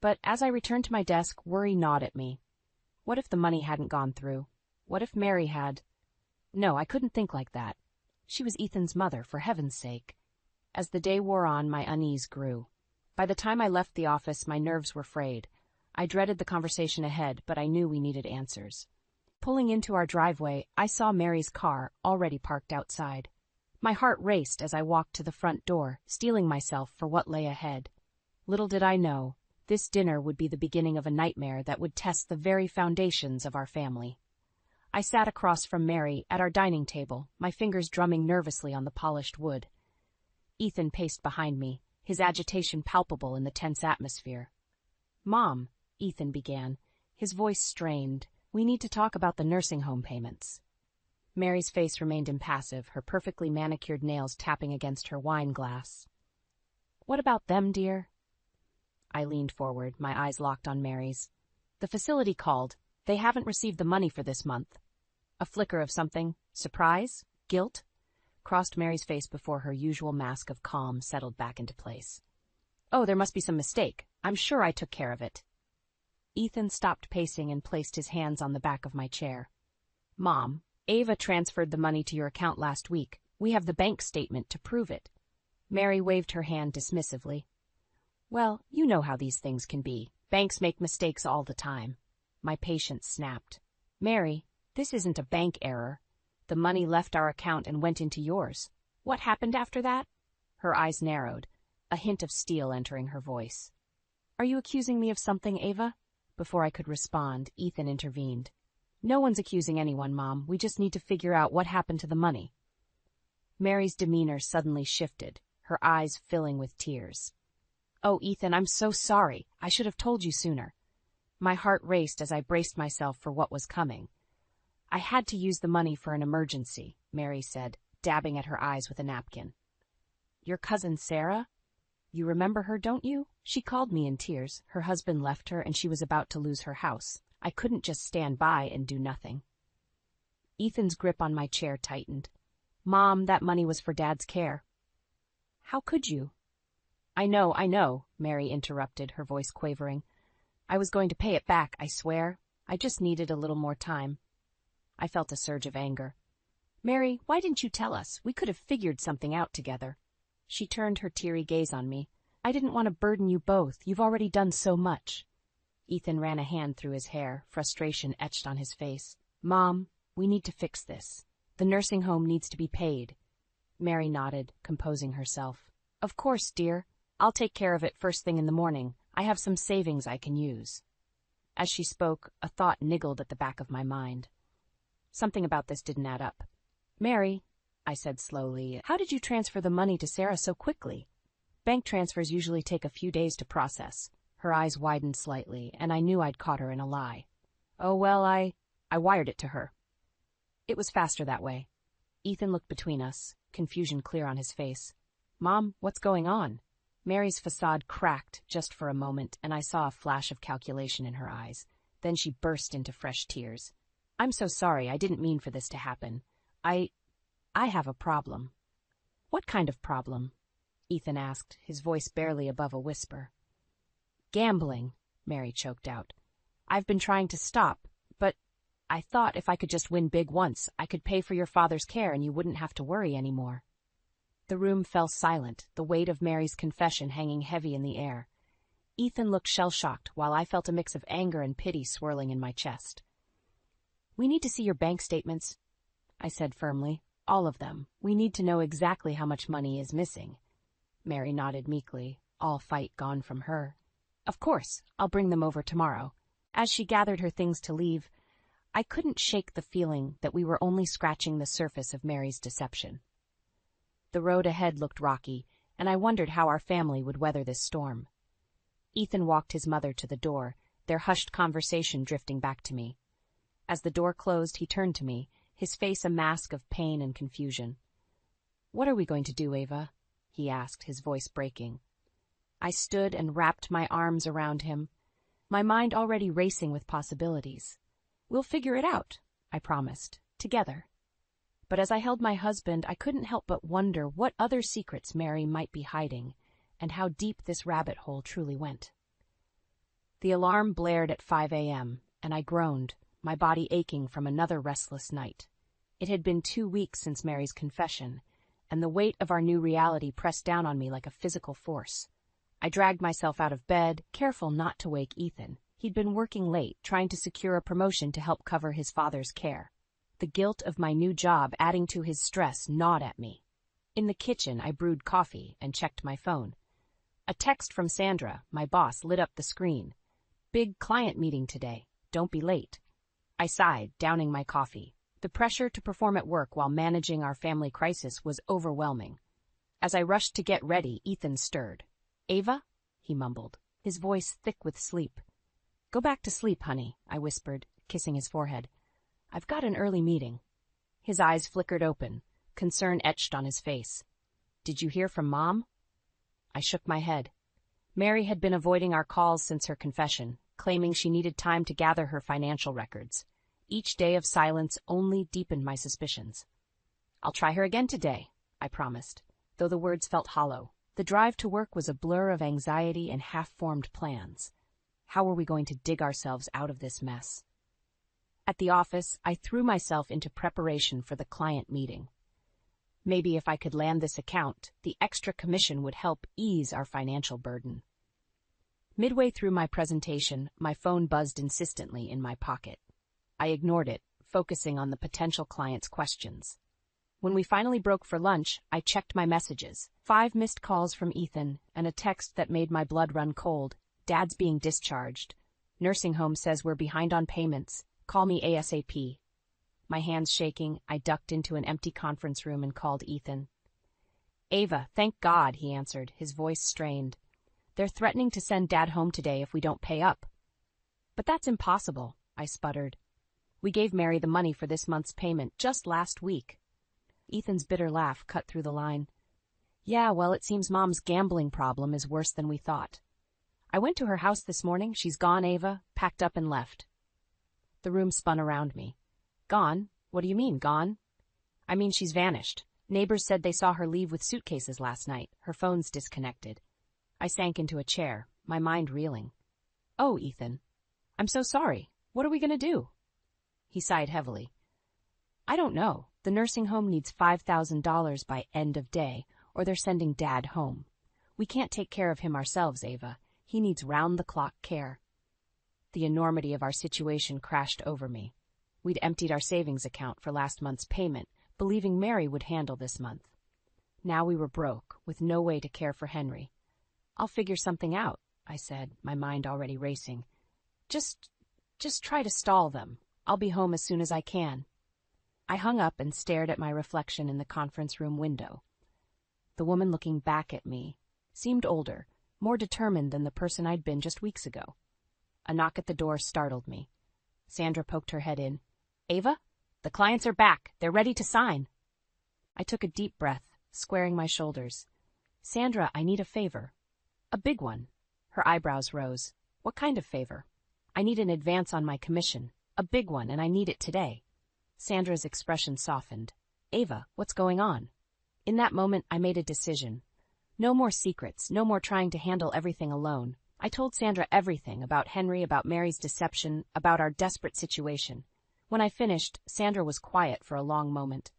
But as I returned to my desk, worry gnawed at me. What if the money hadn't gone through? What if Mary had? No, I couldn't think like that. She was Ethan's mother, for heaven's sake. As the day wore on, my unease grew. By the time I left the office, my nerves were frayed. I dreaded the conversation ahead, but I knew we needed answers. Pulling into our driveway, I saw Mary's car, already parked outside. My heart raced as I walked to the front door, steeling myself for what lay ahead. Little did I know, this dinner would be the beginning of a nightmare that would test the very foundations of our family. I sat across from Mary at our dining table, my fingers drumming nervously on the polished wood. Ethan paced behind me, his agitation palpable in the tense atmosphere. Mom, Ethan began, his voice strained, we need to talk about the nursing home payments. Mary's face remained impassive, her perfectly manicured nails tapping against her wine glass. What about them, dear? I leaned forward, my eyes locked on Mary's. The facility called. They haven't received the money for this month. A flicker of something, surprise, guilt, crossed Mary's face before her usual mask of calm settled back into place. Oh, there must be some mistake. I'm sure I took care of it. Ethan stopped pacing and placed his hands on the back of my chair. Mom, Ava transferred the money to your account last week. We have the bank statement to prove it. Mary waved her hand dismissively. Well, you know how these things can be. Banks make mistakes all the time. My patience snapped. Mary, this isn't a bank error. The money left our account and went into yours. What happened after that? Her eyes narrowed, a hint of steel entering her voice. Are you accusing me of something, Ava? Before I could respond, Ethan intervened. No one's accusing anyone, Mom. We just need to figure out what happened to the money. Mary's demeanor suddenly shifted, her eyes filling with tears. Oh, Ethan, I'm so sorry. I should have told you sooner. My heart raced as I braced myself for what was coming. I had to use the money for an emergency, Mary said, dabbing at her eyes with a napkin. Your cousin Sarah? You remember her, don't you? She called me in tears. Her husband left her and she was about to lose her house. I couldn't just stand by and do nothing. Ethan's grip on my chair tightened. Mom, that money was for Dad's care. How could you? I know, Mary interrupted, her voice quavering. I was going to pay it back, I swear. I just needed a little more time. I felt a surge of anger. Mary, why didn't you tell us? We could have figured something out together. She turned her teary gaze on me. I didn't want to burden you both. You've already done so much. Ethan ran a hand through his hair, frustration etched on his face. Mom, we need to fix this. The nursing home needs to be paid. Mary nodded, composing herself. Of course, dear. I'll take care of it first thing in the morning. I have some savings I can use. As she spoke, a thought niggled at the back of my mind. Something about this didn't add up. Mary, I said slowly, how did you transfer the money to Sarah so quickly? Bank transfers usually take a few days to process. Her eyes widened slightly, and I knew I'd caught her in a lie. Oh, well, I wired it to her. It was faster that way. Ethan looked between us, confusion clear on his face. Mom, what's going on? Mary's facade cracked just for a moment, and I saw a flash of calculation in her eyes. Then she burst into fresh tears. I'm so sorry, I didn't mean for this to happen. I have a problem. What kind of problem? Ethan asked, his voice barely above a whisper. Gambling, Mary choked out. I've been trying to stop, but I thought if I could just win big once, I could pay for your father's care and you wouldn't have to worry anymore. The room fell silent, the weight of Mary's confession hanging heavy in the air. Ethan looked shell-shocked, while I felt a mix of anger and pity swirling in my chest. We need to see your bank statements, I said firmly. All of them. We need to know exactly how much money is missing. Mary nodded meekly, all fight gone from her. Of course, I'll bring them over tomorrow. As she gathered her things to leave, I couldn't shake the feeling that we were only scratching the surface of Mary's deception. The road ahead looked rocky, and I wondered how our family would weather this storm. Ethan walked his mother to the door, their hushed conversation drifting back to me. As the door closed, he turned to me, his face a mask of pain and confusion. "What are we going to do, Ava?" he asked, his voice breaking. I stood and wrapped my arms around him, my mind already racing with possibilities. "We'll figure it out," I promised, "together." But as I held my husband, I couldn't help but wonder what other secrets Mary might be hiding, and how deep this rabbit hole truly went. The alarm blared at 5 a.m., and I groaned, my body aching from another restless night. It had been 2 weeks since Mary's confession, and the weight of our new reality pressed down on me like a physical force. I dragged myself out of bed, careful not to wake Ethan. He'd been working late, trying to secure a promotion to help cover his father's care. The guilt of my new job adding to his stress gnawed at me. In the kitchen, I brewed coffee and checked my phone. A text from Sandra, my boss, lit up the screen. "Big client meeting today. Don't be late." I sighed, downing my coffee. The pressure to perform at work while managing our family crisis was overwhelming. As I rushed to get ready, Ethan stirred. "Ava?" he mumbled, his voice thick with sleep. "Go back to sleep, honey," I whispered, kissing his forehead. "I've got an early meeting." His eyes flickered open, concern etched on his face. "Did you hear from Mom?" I shook my head. Mary had been avoiding our calls since her confession, claiming she needed time to gather her financial records. Each day of silence only deepened my suspicions. "I'll try her again today," I promised, though the words felt hollow. The drive to work was a blur of anxiety and half-formed plans. How were we going to dig ourselves out of this mess? At the office, I threw myself into preparation for the client meeting. Maybe if I could land this account, the extra commission would help ease our financial burden. Midway through my presentation, my phone buzzed insistently in my pocket. I ignored it, focusing on the potential client's questions. When we finally broke for lunch, I checked my messages. 5 missed calls from Ethan, and a text that made my blood run cold. "Dad's being discharged. Nursing home says we're behind on payments. Call me ASAP." My hands shaking, I ducked into an empty conference room and called Ethan. "Ava, thank God," he answered, his voice strained. "They're threatening to send Dad home today if we don't pay up." "But that's impossible," I sputtered. "We gave Mary the money for this month's payment just last week." Ethan's bitter laugh cut through the line. "Yeah, well, it seems Mom's gambling problem is worse than we thought. I went to her house this morning. She's gone, Ava, packed up and left." The room spun around me. "Gone? What do you mean, gone?" "I mean she's vanished. Neighbors said they saw her leave with suitcases last night. Her phone's disconnected." I sank into a chair, my mind reeling. "Oh, Ethan. I'm so sorry. What are we going to do?" He sighed heavily. "I don't know. The nursing home needs $5,000 by end of day, or they're sending Dad home. We can't take care of him ourselves, Ava. He needs round-the-clock care." The enormity of our situation crashed over me. We'd emptied our savings account for last month's payment, believing Mary would handle this month. Now we were broke, with no way to care for Henry. "I'll figure something out," I said, my mind already racing. Just try to stall them. I'll be home as soon as I can." I hung up and stared at my reflection in the conference room window. The woman looking back at me seemed older, more determined than the person I'd been just weeks ago. A knock at the door startled me. Sandra poked her head in. "Ava, the clients are back. They're ready to sign." I took a deep breath, squaring my shoulders. "Sandra, I need a favor." "A big one." Her eyebrows rose. "What kind of favor?" "I need an advance on my commission. A big one, and I need it today." Sandra's expression softened. "Ava, what's going on?" In that moment, I made a decision. No more secrets, no more trying to handle everything alone. I told Sandra everything about Henry, about Mary's deception, about our desperate situation. When I finished, Sandra was quiet for a long moment.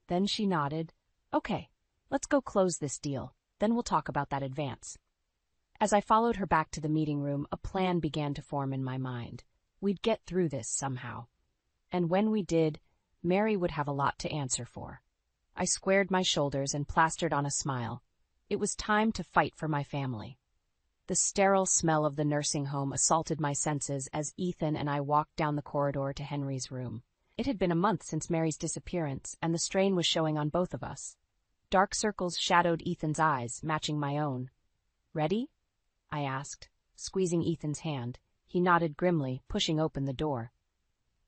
Then she nodded. "Okay, let's go close this deal. Then we'll talk about that advance." As I followed her back to the meeting room, a plan began to form in my mind. We'd get through this somehow. And when we did, Mary would have a lot to answer for. I squared my shoulders and plastered on a smile. It was time to fight for my family. The sterile smell of the nursing home assaulted my senses as Ethan and I walked down the corridor to Henry's room. It had been a month since Mary's disappearance, and the strain was showing on both of us. Dark circles shadowed Ethan's eyes, matching my own. "Ready?" I asked, squeezing Ethan's hand. He nodded grimly, pushing open the door.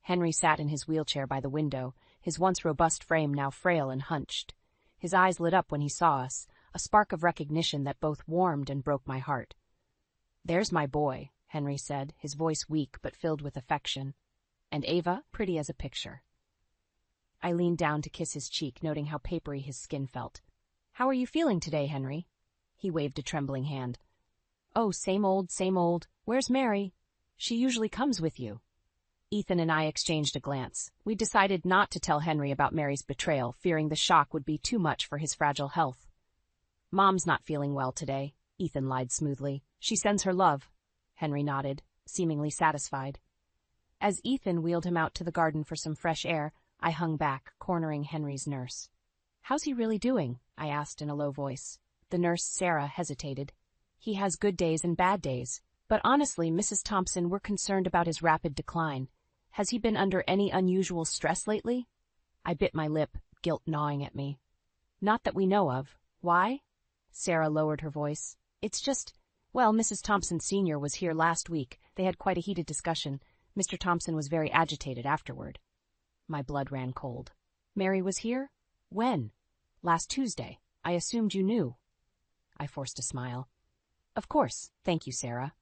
Henry sat in his wheelchair by the window, his once robust frame now frail and hunched. His eyes lit up when he saw us, a spark of recognition that both warmed and broke my heart. "There's my boy," Henry said, his voice weak but filled with affection. "And Ava, pretty as a picture." I leaned down to kiss his cheek, noting how papery his skin felt. "How are you feeling today, Henry?" He waved a trembling hand. "Oh, same old, same old. Where's Mary? She usually comes with you." Ethan and I exchanged a glance. We decided not to tell Henry about Mary's betrayal, fearing the shock would be too much for his fragile health. "Mom's not feeling well today," Ethan lied smoothly. "She sends her love." Henry nodded, seemingly satisfied. As Ethan wheeled him out to the garden for some fresh air, I hung back, cornering Henry's nurse. "How's he really doing?" I asked in a low voice. The nurse, Sarah, hesitated. "He has good days and bad days. But honestly, Mrs. Thompson, we're concerned about his rapid decline. Has he been under any unusual stress lately?" I bit my lip, guilt gnawing at me. "Not that we know of. Why?" Sarah lowered her voice. "It's just, well, Mrs. Thompson Sr. was here last week. They had quite a heated discussion. Mr. Thompson was very agitated afterward." My blood ran cold. "Mary was here? When?" "Last Tuesday. I assumed you knew." I forced a smile. "Of course. Thank you, Sarah."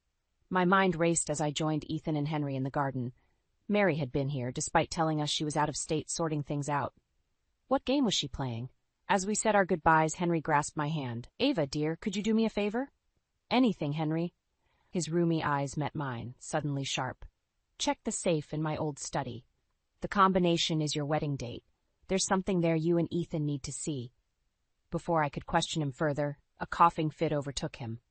My mind raced as I joined Ethan and Henry in the garden. Mary had been here, despite telling us she was out of state sorting things out. What game was she playing? As we said our goodbyes, Henry grasped my hand. "Ava, dear, could you do me a favor?" "Anything, Henry." His rheumy eyes met mine, suddenly sharp. "Check the safe in my old study. The combination is your wedding date. There's something there you and Ethan need to see." Before I could question him further, a coughing fit overtook him.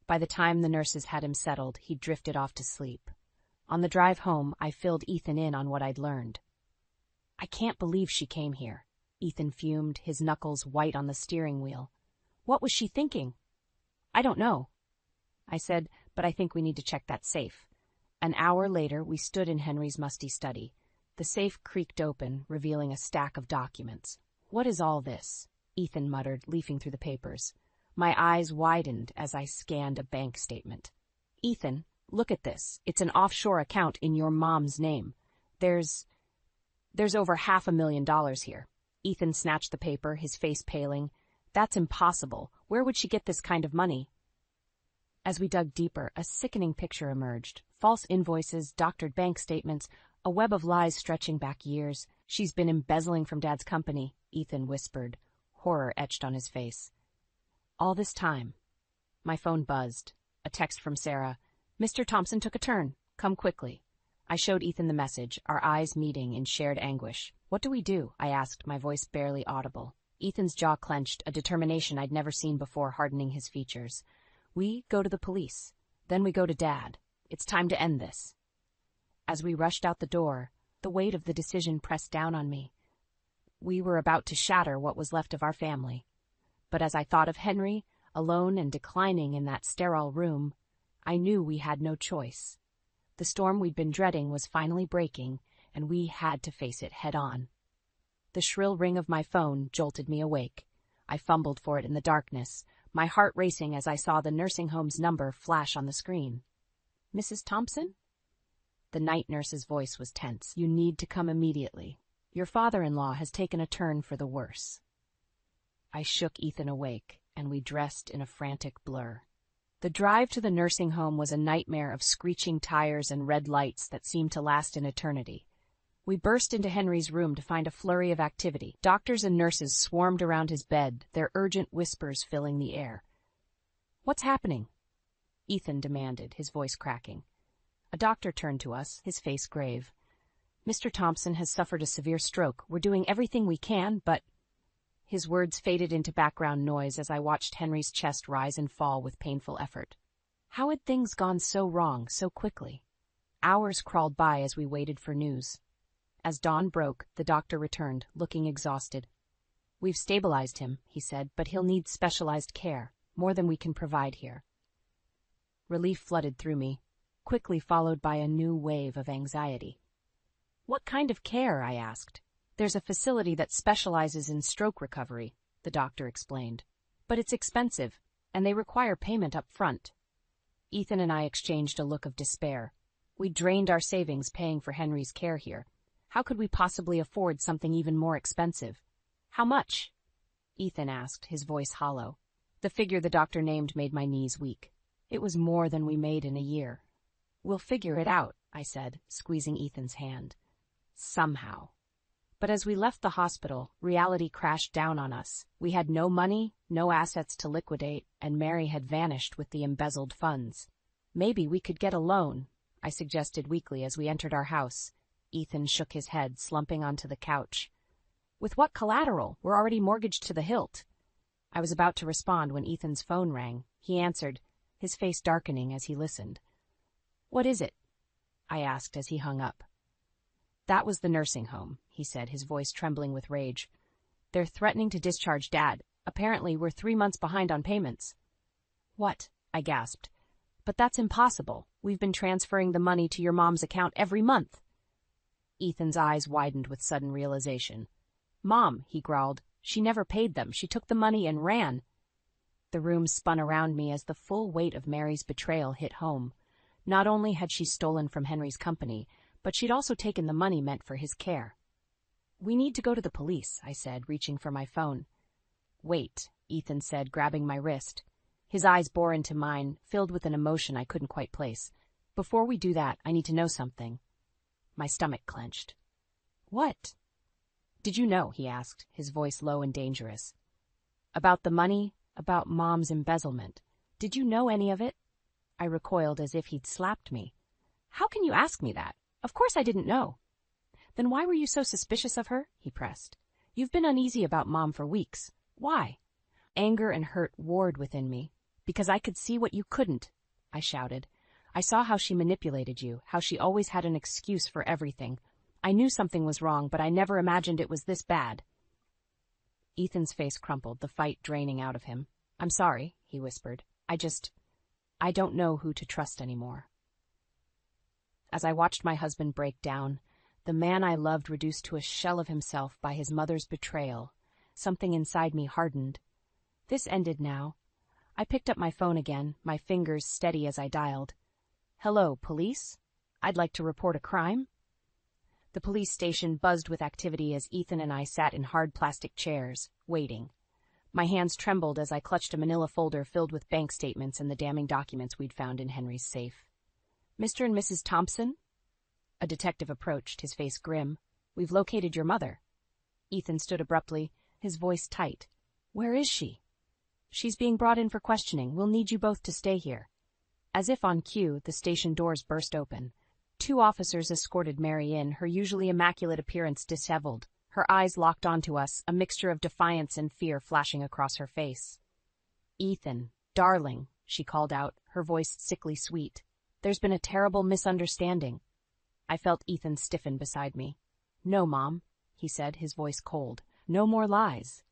By the time the nurses had him settled, he'd drifted off to sleep. On the drive home, I filled Ethan in on what I'd learned. "I can't believe she came here," Ethan fumed, his knuckles white on the steering wheel. "What was she thinking?" "I don't know." I said, "But I think we need to check that safe." An hour later, we stood in Henry's musty study. The safe creaked open, revealing a stack of documents. "What is all this?" Ethan muttered, leafing through the papers. My eyes widened as I scanned a bank statement. "Ethan, look at this. It's an offshore account in your mom's name. There's over $500,000 here." Ethan snatched the paper, his face paling. "That's impossible. Where would she get this kind of money?" As we dug deeper, a sickening picture emerged. False invoices, doctored bank statements, a web of lies stretching back years. "She's been embezzling from Dad's company," Ethan whispered, horror etched on his face. "All this time." My phone buzzed. A text from Sarah. "Mr. Thompson took a turn. Come quickly." I showed Ethan the message, our eyes meeting in shared anguish. "What do we do?" I asked, my voice barely audible. Ethan's jaw clenched, a determination I'd never seen before hardening his features. "We go to the police. Then we go to Dad. It's time to end this." As we rushed out the door, the weight of the decision pressed down on me. We were about to shatter what was left of our family. But as I thought of Henry, alone and declining in that sterile room, I knew we had no choice. The storm we'd been dreading was finally breaking, and we had to face it head-on. The shrill ring of my phone jolted me awake. I fumbled for it in the darkness, my heart racing as I saw the nursing home's number flash on the screen. "Mrs. Thompson?" The night nurse's voice was tense. "You need to come immediately. Your father-in-law has taken a turn for the worse." I shook Ethan awake, and we dressed in a frantic blur. The drive to the nursing home was a nightmare of screeching tires and red lights that seemed to last an eternity. We burst into Henry's room to find a flurry of activity. Doctors and nurses swarmed around his bed, their urgent whispers filling the air. "What's happening?" Ethan demanded, his voice cracking. A doctor turned to us, his face grave. "Mr. Thompson has suffered a severe stroke. We're doing everything we can, but—" His words faded into background noise as I watched Henry's chest rise and fall with painful effort. How had things gone so wrong so quickly? Hours crawled by as we waited for news. As dawn broke, the doctor returned, looking exhausted. "We've stabilized him," he said, "but he'll need specialized care, more than we can provide here." Relief flooded through me, quickly followed by a new wave of anxiety. "What kind of care?" I asked. "There's a facility that specializes in stroke recovery," the doctor explained. "But it's expensive, and they require payment up front." Ethan and I exchanged a look of despair. We drained our savings paying for Henry's care here. How could we possibly afford something even more expensive? How much? Ethan asked, his voice hollow. The figure the doctor named made my knees weak. It was more than we made in a year. We'll figure it out, I said, squeezing Ethan's hand. Somehow. But as we left the hospital, reality crashed down on us. We had no money, no assets to liquidate, and Mary had vanished with the embezzled funds. Maybe we could get a loan, I suggested weakly as we entered our house. Ethan shook his head, slumping onto the couch. With what collateral? We're already mortgaged to the hilt. I was about to respond when Ethan's phone rang. He answered, his face darkening as he listened. What is it? I asked as he hung up. That was the nursing home, he said, his voice trembling with rage. They're threatening to discharge Dad. Apparently, we're 3 months behind on payments. What? I gasped. But that's impossible. We've been transferring the money to your mom's account every month. Ethan's eyes widened with sudden realization. Mom, he growled. She never paid them. She took the money and ran. The room spun around me as the full weight of Mary's betrayal hit home. Not only had she stolen from Henry's company, but she'd also taken the money meant for his care. We need to go to the police, I said, reaching for my phone. Wait, Ethan said, grabbing my wrist. His eyes bore into mine, filled with an emotion I couldn't quite place. Before we do that, I need to know something. My stomach clenched. What? Did you know, he asked, his voice low and dangerous. About the money, about Mom's embezzlement. Did you know any of it? I recoiled as if he'd slapped me. How can you ask me that? Of course I didn't know. Then why were you so suspicious of her? He pressed. You've been uneasy about Mom for weeks. Why? Anger and hurt warred within me. Because I could see what you couldn't, I shouted. I saw how she manipulated you, how she always had an excuse for everything. I knew something was wrong, but I never imagined it was this bad. Ethan's face crumpled, the fight draining out of him. I'm sorry, he whispered. I don't know who to trust anymore. As I watched my husband break down, the man I loved reduced to a shell of himself by his mother's betrayal, something inside me hardened. This ended now. I picked up my phone again, my fingers steady as I dialed. Hello, police? I'd like to report a crime. The police station buzzed with activity as Ethan and I sat in hard plastic chairs, waiting. My hands trembled as I clutched a manila folder filled with bank statements and the damning documents we'd found in Henry's safe. Mr. and Mrs. Thompson? A detective approached, his face grim. We've located your mother. Ethan stood abruptly, his voice tight. Where is she? She's being brought in for questioning. We'll need you both to stay here. As if on cue, the station doors burst open. 2 officers escorted Mary in, her usually immaculate appearance disheveled. Her eyes locked onto us, a mixture of defiance and fear flashing across her face. Ethan, darling, she called out, her voice sickly sweet. There's been a terrible misunderstanding. I felt Ethan stiffen beside me. No, Mom, he said, his voice cold. No more lies.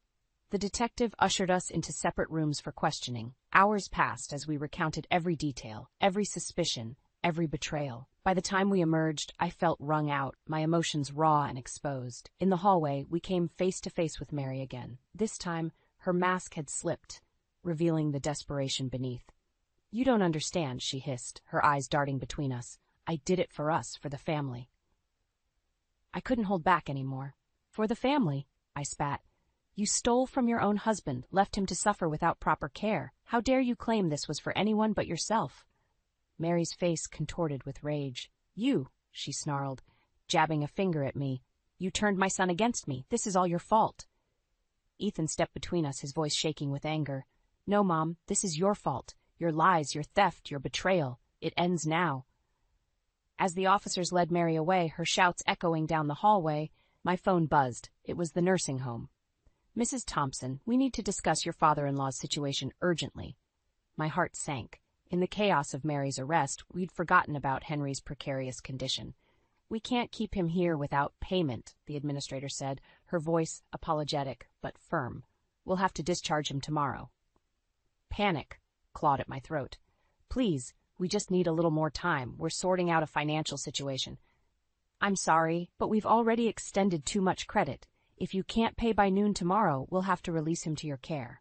The detective ushered us into separate rooms for questioning. Hours passed as we recounted every detail, every suspicion, every betrayal. By the time we emerged, I felt wrung out, my emotions raw and exposed. In the hallway, we came face to face with Mary again. This time, her mask had slipped, revealing the desperation beneath. You don't understand, she hissed, her eyes darting between us. I did it for us, for the family. I couldn't hold back anymore. For the family, I spat. You stole from your own husband, left him to suffer without proper care. How dare you claim this was for anyone but yourself? Mary's face contorted with rage. You, she snarled, jabbing a finger at me. You turned my son against me. This is all your fault. Ethan stepped between us, his voice shaking with anger. No, Mom, this is your fault. Your lies, your theft, your betrayal. It ends now. As the officers led Mary away, her shouts echoing down the hallway, my phone buzzed. It was the nursing home. Mrs. Thompson, we need to discuss your father-in-law's situation urgently. My heart sank. In the chaos of Mary's arrest, we'd forgotten about Henry's precarious condition. We can't keep him here without payment, the administrator said, her voice apologetic but firm. We'll have to discharge him tomorrow. Panic clawed at my throat. Please, we just need a little more time. We're sorting out a financial situation. I'm sorry, but we've already extended too much credit. If you can't pay by noon tomorrow, we'll have to release him to your care.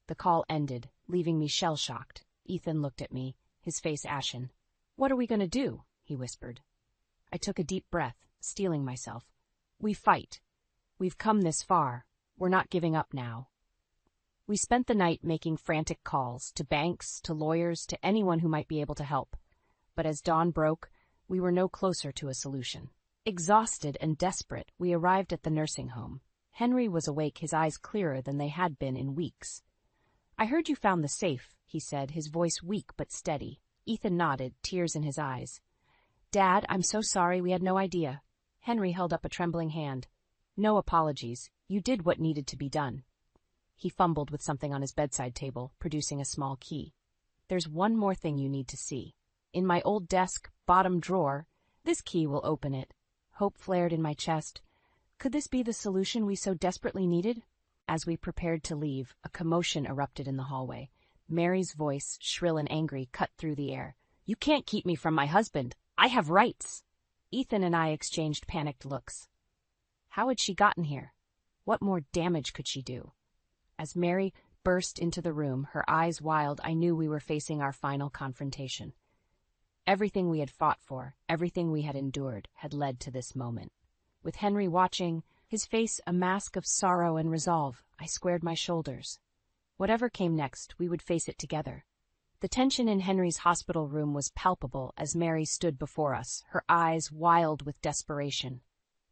The call ended, leaving me shell-shocked. Ethan looked at me, his face ashen. What are we going to do? He whispered. I took a deep breath. steeling myself. We fight. We've come this far. We're not giving up now. We spent the night making frantic calls to banks, to lawyers, to anyone who might be able to help. But as dawn broke, we were no closer to a solution. Exhausted and desperate, we arrived at the nursing home. Henry was awake, his eyes clearer than they had been in weeks. "I heard you found the safe," he said, his voice weak but steady. Ethan nodded, tears in his eyes. "Dad, I'm so sorry, we had no idea." Henry held up a trembling hand. "No apologies. You did what needed to be done." He fumbled with something on his bedside table, producing a small key. "There's one more thing you need to see. In my old desk, bottom drawer, this key will open it." Hope flared in my chest. Could this be the solution we so desperately needed? As we prepared to leave, a commotion erupted in the hallway. Mary's voice, shrill and angry, cut through the air. "You can't keep me from my husband. I have rights." Ethan and I exchanged panicked looks. How had she gotten here? What more damage could she do? As Mary burst into the room, her eyes wild, I knew we were facing our final confrontation. Everything we had fought for, everything we had endured, had led to this moment. With Henry watching, his face a mask of sorrow and resolve, I squared my shoulders. Whatever came next, we would face it together. The tension in Henry's hospital room was palpable as Mary stood before us, her eyes wild with desperation.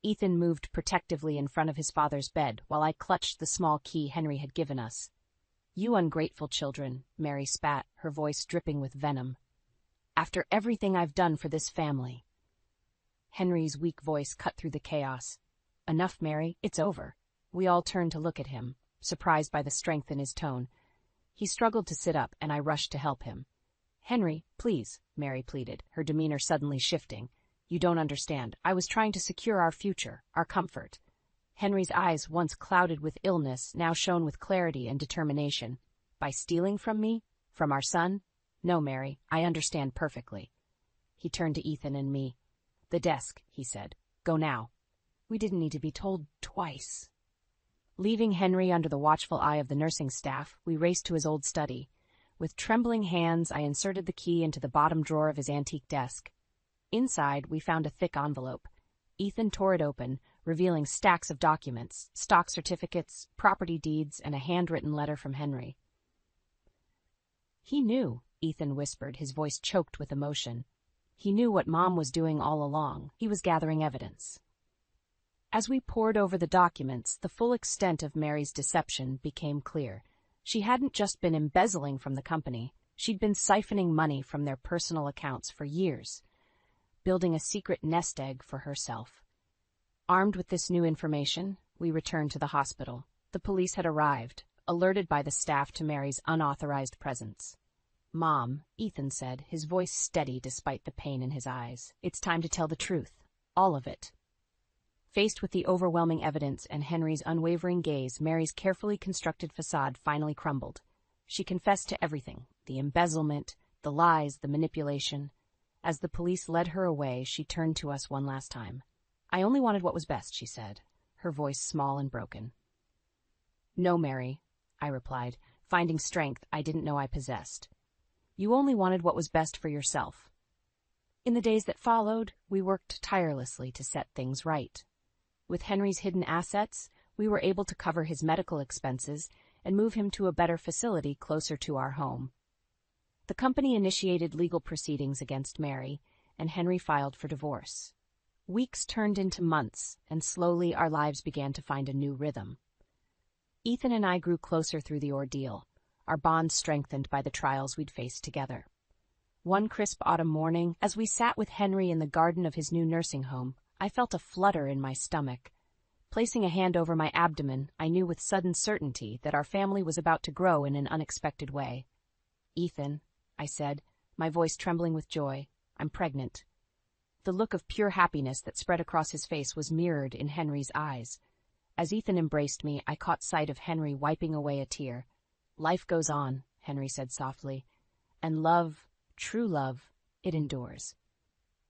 Ethan moved protectively in front of his father's bed while I clutched the small key Henry had given us. "You ungrateful children," Mary spat, her voice dripping with venom. "After everything I've done for this family." Henry's weak voice cut through the chaos. "Enough, Mary, it's over." We all turned to look at him, surprised by the strength in his tone. He struggled to sit up, and I rushed to help him. "Henry, please," Mary pleaded, her demeanor suddenly shifting. "You don't understand. I was trying to secure our future, our comfort." Henry's eyes, once clouded with illness, now shone with clarity and determination. "By stealing from me? From our son? No, Mary, I understand perfectly." He turned to Ethan and me. "The desk," he said. "Go now." We didn't need to be told twice. Leaving Henry under the watchful eye of the nursing staff, we raced to his old study. With trembling hands, I inserted the key into the bottom drawer of his antique desk. Inside, we found a thick envelope. Ethan tore it open, revealing stacks of documents, stock certificates, property deeds, and a handwritten letter from Henry. "He knew," Ethan whispered, his voice choked with emotion. "He knew what Mom was doing all along. He was gathering evidence." As we pored over the documents, the full extent of Mary's deception became clear. She hadn't just been embezzling from the company. She'd been siphoning money from their personal accounts for years, building a secret nest egg for herself. Armed with this new information, we returned to the hospital. The police had arrived, alerted by the staff to Mary's unauthorized presence. "Mom," Ethan said, his voice steady despite the pain in his eyes. "It's time to tell the truth. All of it." Faced with the overwhelming evidence and Henry's unwavering gaze, Mary's carefully constructed facade finally crumbled. She confessed to everything, the embezzlement, the lies, the manipulation. As the police led her away, she turned to us one last time. "I only wanted what was best," she said, her voice small and broken. "No, Mary," I replied, finding strength I didn't know I possessed. "You only wanted what was best for yourself." In the days that followed, we worked tirelessly to set things right. With Henry's hidden assets, we were able to cover his medical expenses and move him to a better facility closer to our home. The company initiated legal proceedings against Mary, and Henry filed for divorce. Weeks turned into months, and slowly our lives began to find a new rhythm. Ethan and I grew closer through the ordeal, our bond strengthened by the trials we'd faced together. One crisp autumn morning, as we sat with Henry in the garden of his new nursing home, I felt a flutter in my stomach. Placing a hand over my abdomen, I knew with sudden certainty that our family was about to grow in an unexpected way. "Ethan," I said, my voice trembling with joy, "I'm pregnant." The look of pure happiness that spread across his face was mirrored in Henry's eyes. As Ethan embraced me, I caught sight of Henry wiping away a tear. "Life goes on," Henry said softly, "and love, true love, it endures."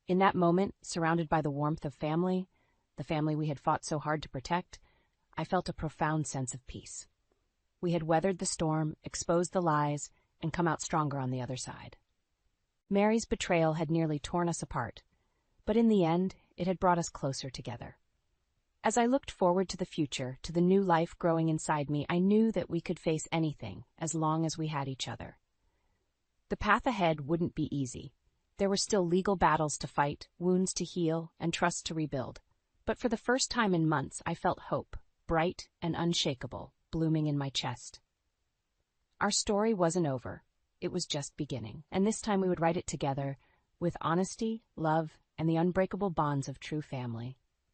In that moment, surrounded by the warmth of family, the family we had fought so hard to protect, I felt a profound sense of peace. We had weathered the storm, exposed the lies, and come out stronger on the other side. Mary's betrayal had nearly torn us apart, but in the end, It had brought us closer together. As I looked forward to the future, to the new life growing inside me, I knew that we could face anything as long as we had each other. The path ahead wouldn't be easy. There were still legal battles to fight, wounds to heal, and trust to rebuild. But for the first time in months, I felt hope, bright and unshakable, blooming in my chest. Our story wasn't over. It was just beginning, and this time we would write it together, with honesty, love, and the unbreakable bonds of true family.